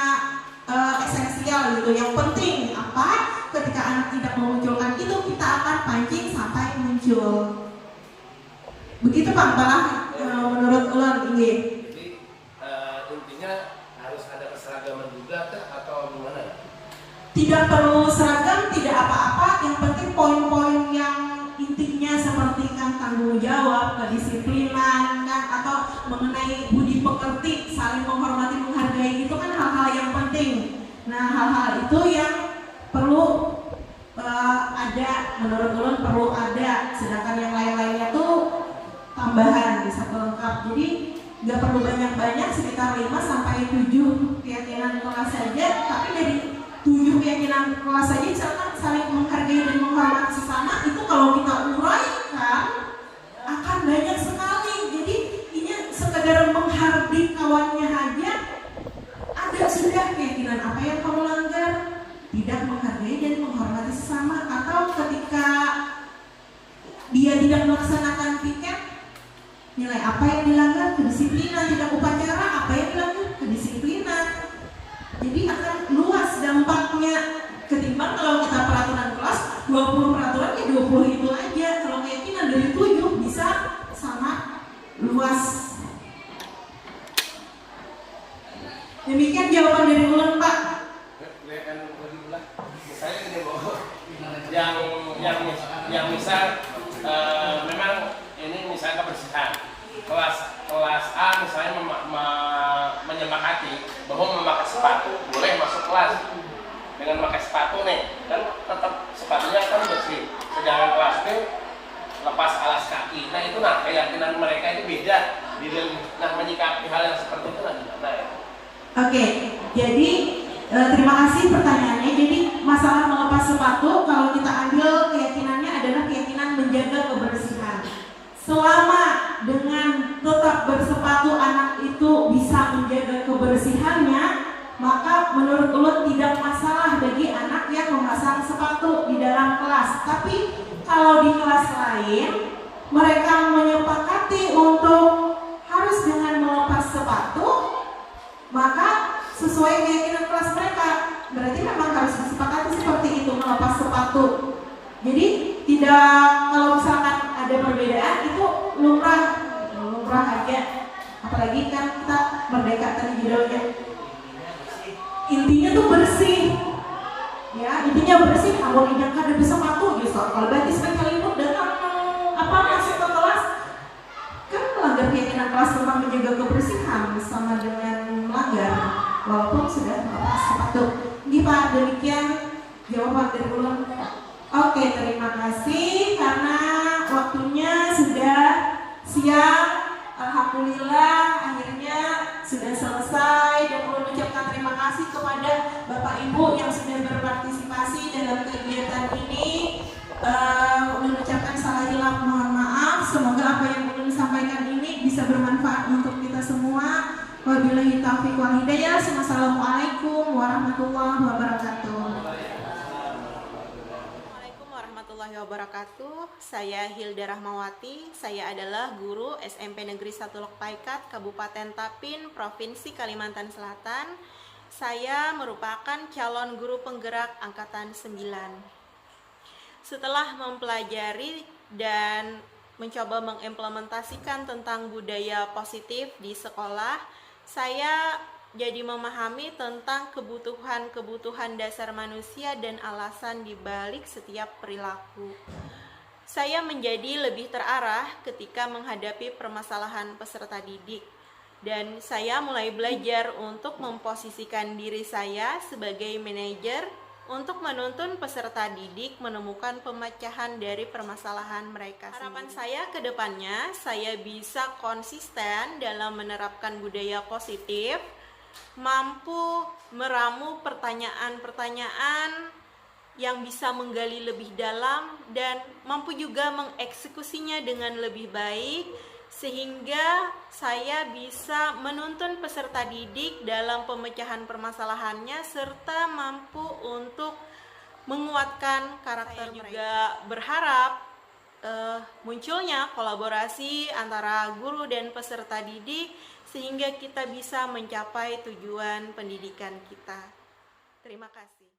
esensial gitu, yang penting apa. Ketika anak tidak memunculkan itu, kita akan pancing sampai muncul. Begitu Pak Balah, menurut ulun ini. Jadi intinya harus ada keseragaman juga atau gimana? Tidak perlu seragam, tidak apa-apa. Yang penting poin-poin yang intinya seperti kan tanggung jawab, kedisiplinan, kan, atau mengenai budi pekerti, saling menghormati, menghargai, itu kan hal-hal yang penting. Nah, hal-hal itu yang perlu ada, menurut ulun perlu ada. Sedangkan yang lain-lainnya tuh tambahan, bisa pelengkap. Jadi nggak perlu banyak-banyak, sekitar 5-7 keyakinan kelas saja. Tapi dari 7 keyakinan kelas saja, misalkan saling menghargai dan menghormati sesama, itu kalau kita uraikan akan banyak sekali. Jadi ini sekedar menghargai kawannya aja, ada sudah keyakinan apa yang kamu langgar, tidak menghargai dan menghormati sesama. Atau ketika dia tidak melaksanakan piket, nilai apa yang dilanggar? Kedisiplinan. Tidak upacara, apa yang dilanggar? Kedisiplinan. Jadi akan luas dampaknya ketimbang kalau kita peraturan kelas 20 peraturan ya 20 itu aja. Kalau keyakinan dari 7 bisa sama luas. Demikian jawaban dari Ulun, Pak. Misalnya ini Bu, yang misal memang ini misalnya kebersihan kelas A misalnya menyepakati bahwa memakai sepatu boleh masuk kelas dengan memakai sepatu nih, kan tetap sepatunya kan bersih, sedangkan kelas B lepas alas kaki. Nah itu keyakinan mereka itu beda di dalam menyikapi hal yang seperti itu gimana ya? Oke, jadi terima kasih pertanyaannya. Jadi masalah melepas sepatu, kalau kita ambil keyakinannya adalah keyakinan menjaga kebersihan. Selama dengan tetap bersepatu anak itu bisa menjaga kebersihannya, maka menurut Ulun tidak masalah bagi anak yang memasang sepatu di dalam kelas. Tapi kalau di kelas lain mereka menyepakati untuk harus dengan melepas sepatu, maka sesuai keyakinan kelas mereka, berarti memang harus disepakati seperti itu, melepas sepatu. Jadi tidak, kalau misalkan ada perbedaan itu lumrah aja. Apalagi kan kita merdeka tadi judulnya. Intinya tuh bersih. Ya, intinya bersih. Kalau tidak ada sepatu, gitu. Kalau berarti sekalipun datang masuk ke kelas, kan melanggar keyakinan kelas tentang menjaga kebersihan sama dengan melanggar, walaupun sudah melepas sepatu. Pak, demikian jawaban dari Ulun. Oke, terima kasih karena waktunya sudah siang. Alhamdulillah akhirnya sudah selesai, dan Ulun ucapkan terima kasih kepada Bapak Ibu yang sudah berpartisipasi dalam kegiatan ini. Ulun ucapkan salah hilaf, mohon maaf. Semoga apa yang Ulun sampaikan ini bisa bermanfaat untuk kita semua. Wabillahi taufiq wal hidayah. Wassalamualaikum warahmatullahi wabarakatuh. Assalamualaikum warahmatullahi wabarakatuh. Saya Hilda Rahmawati. Saya adalah guru SMP Negeri 1 Lokpaikat, Kabupaten Tapin, Provinsi Kalimantan Selatan. Saya merupakan calon guru penggerak angkatan 9. Setelah mempelajari dan mencoba mengimplementasikan tentang budaya positif di sekolah, saya jadi memahami tentang kebutuhan-kebutuhan dasar manusia dan alasan dibalik setiap perilaku. Saya menjadi lebih terarah ketika menghadapi permasalahan peserta didik, dan saya mulai belajar untuk memposisikan diri saya sebagai manajer untuk menuntun peserta didik menemukan pemecahan dari permasalahan mereka. Harapan saya ke depannya, saya bisa konsisten dalam menerapkan budaya positif, mampu meramu pertanyaan-pertanyaan yang bisa menggali lebih dalam, dan mampu juga mengeksekusinya dengan lebih baik, sehingga saya bisa menuntun peserta didik dalam pemecahan permasalahannya serta mampu untuk menguatkan karakter mereka. Juga berharap munculnya kolaborasi antara guru dan peserta didik sehingga kita bisa mencapai tujuan pendidikan kita. Terima kasih.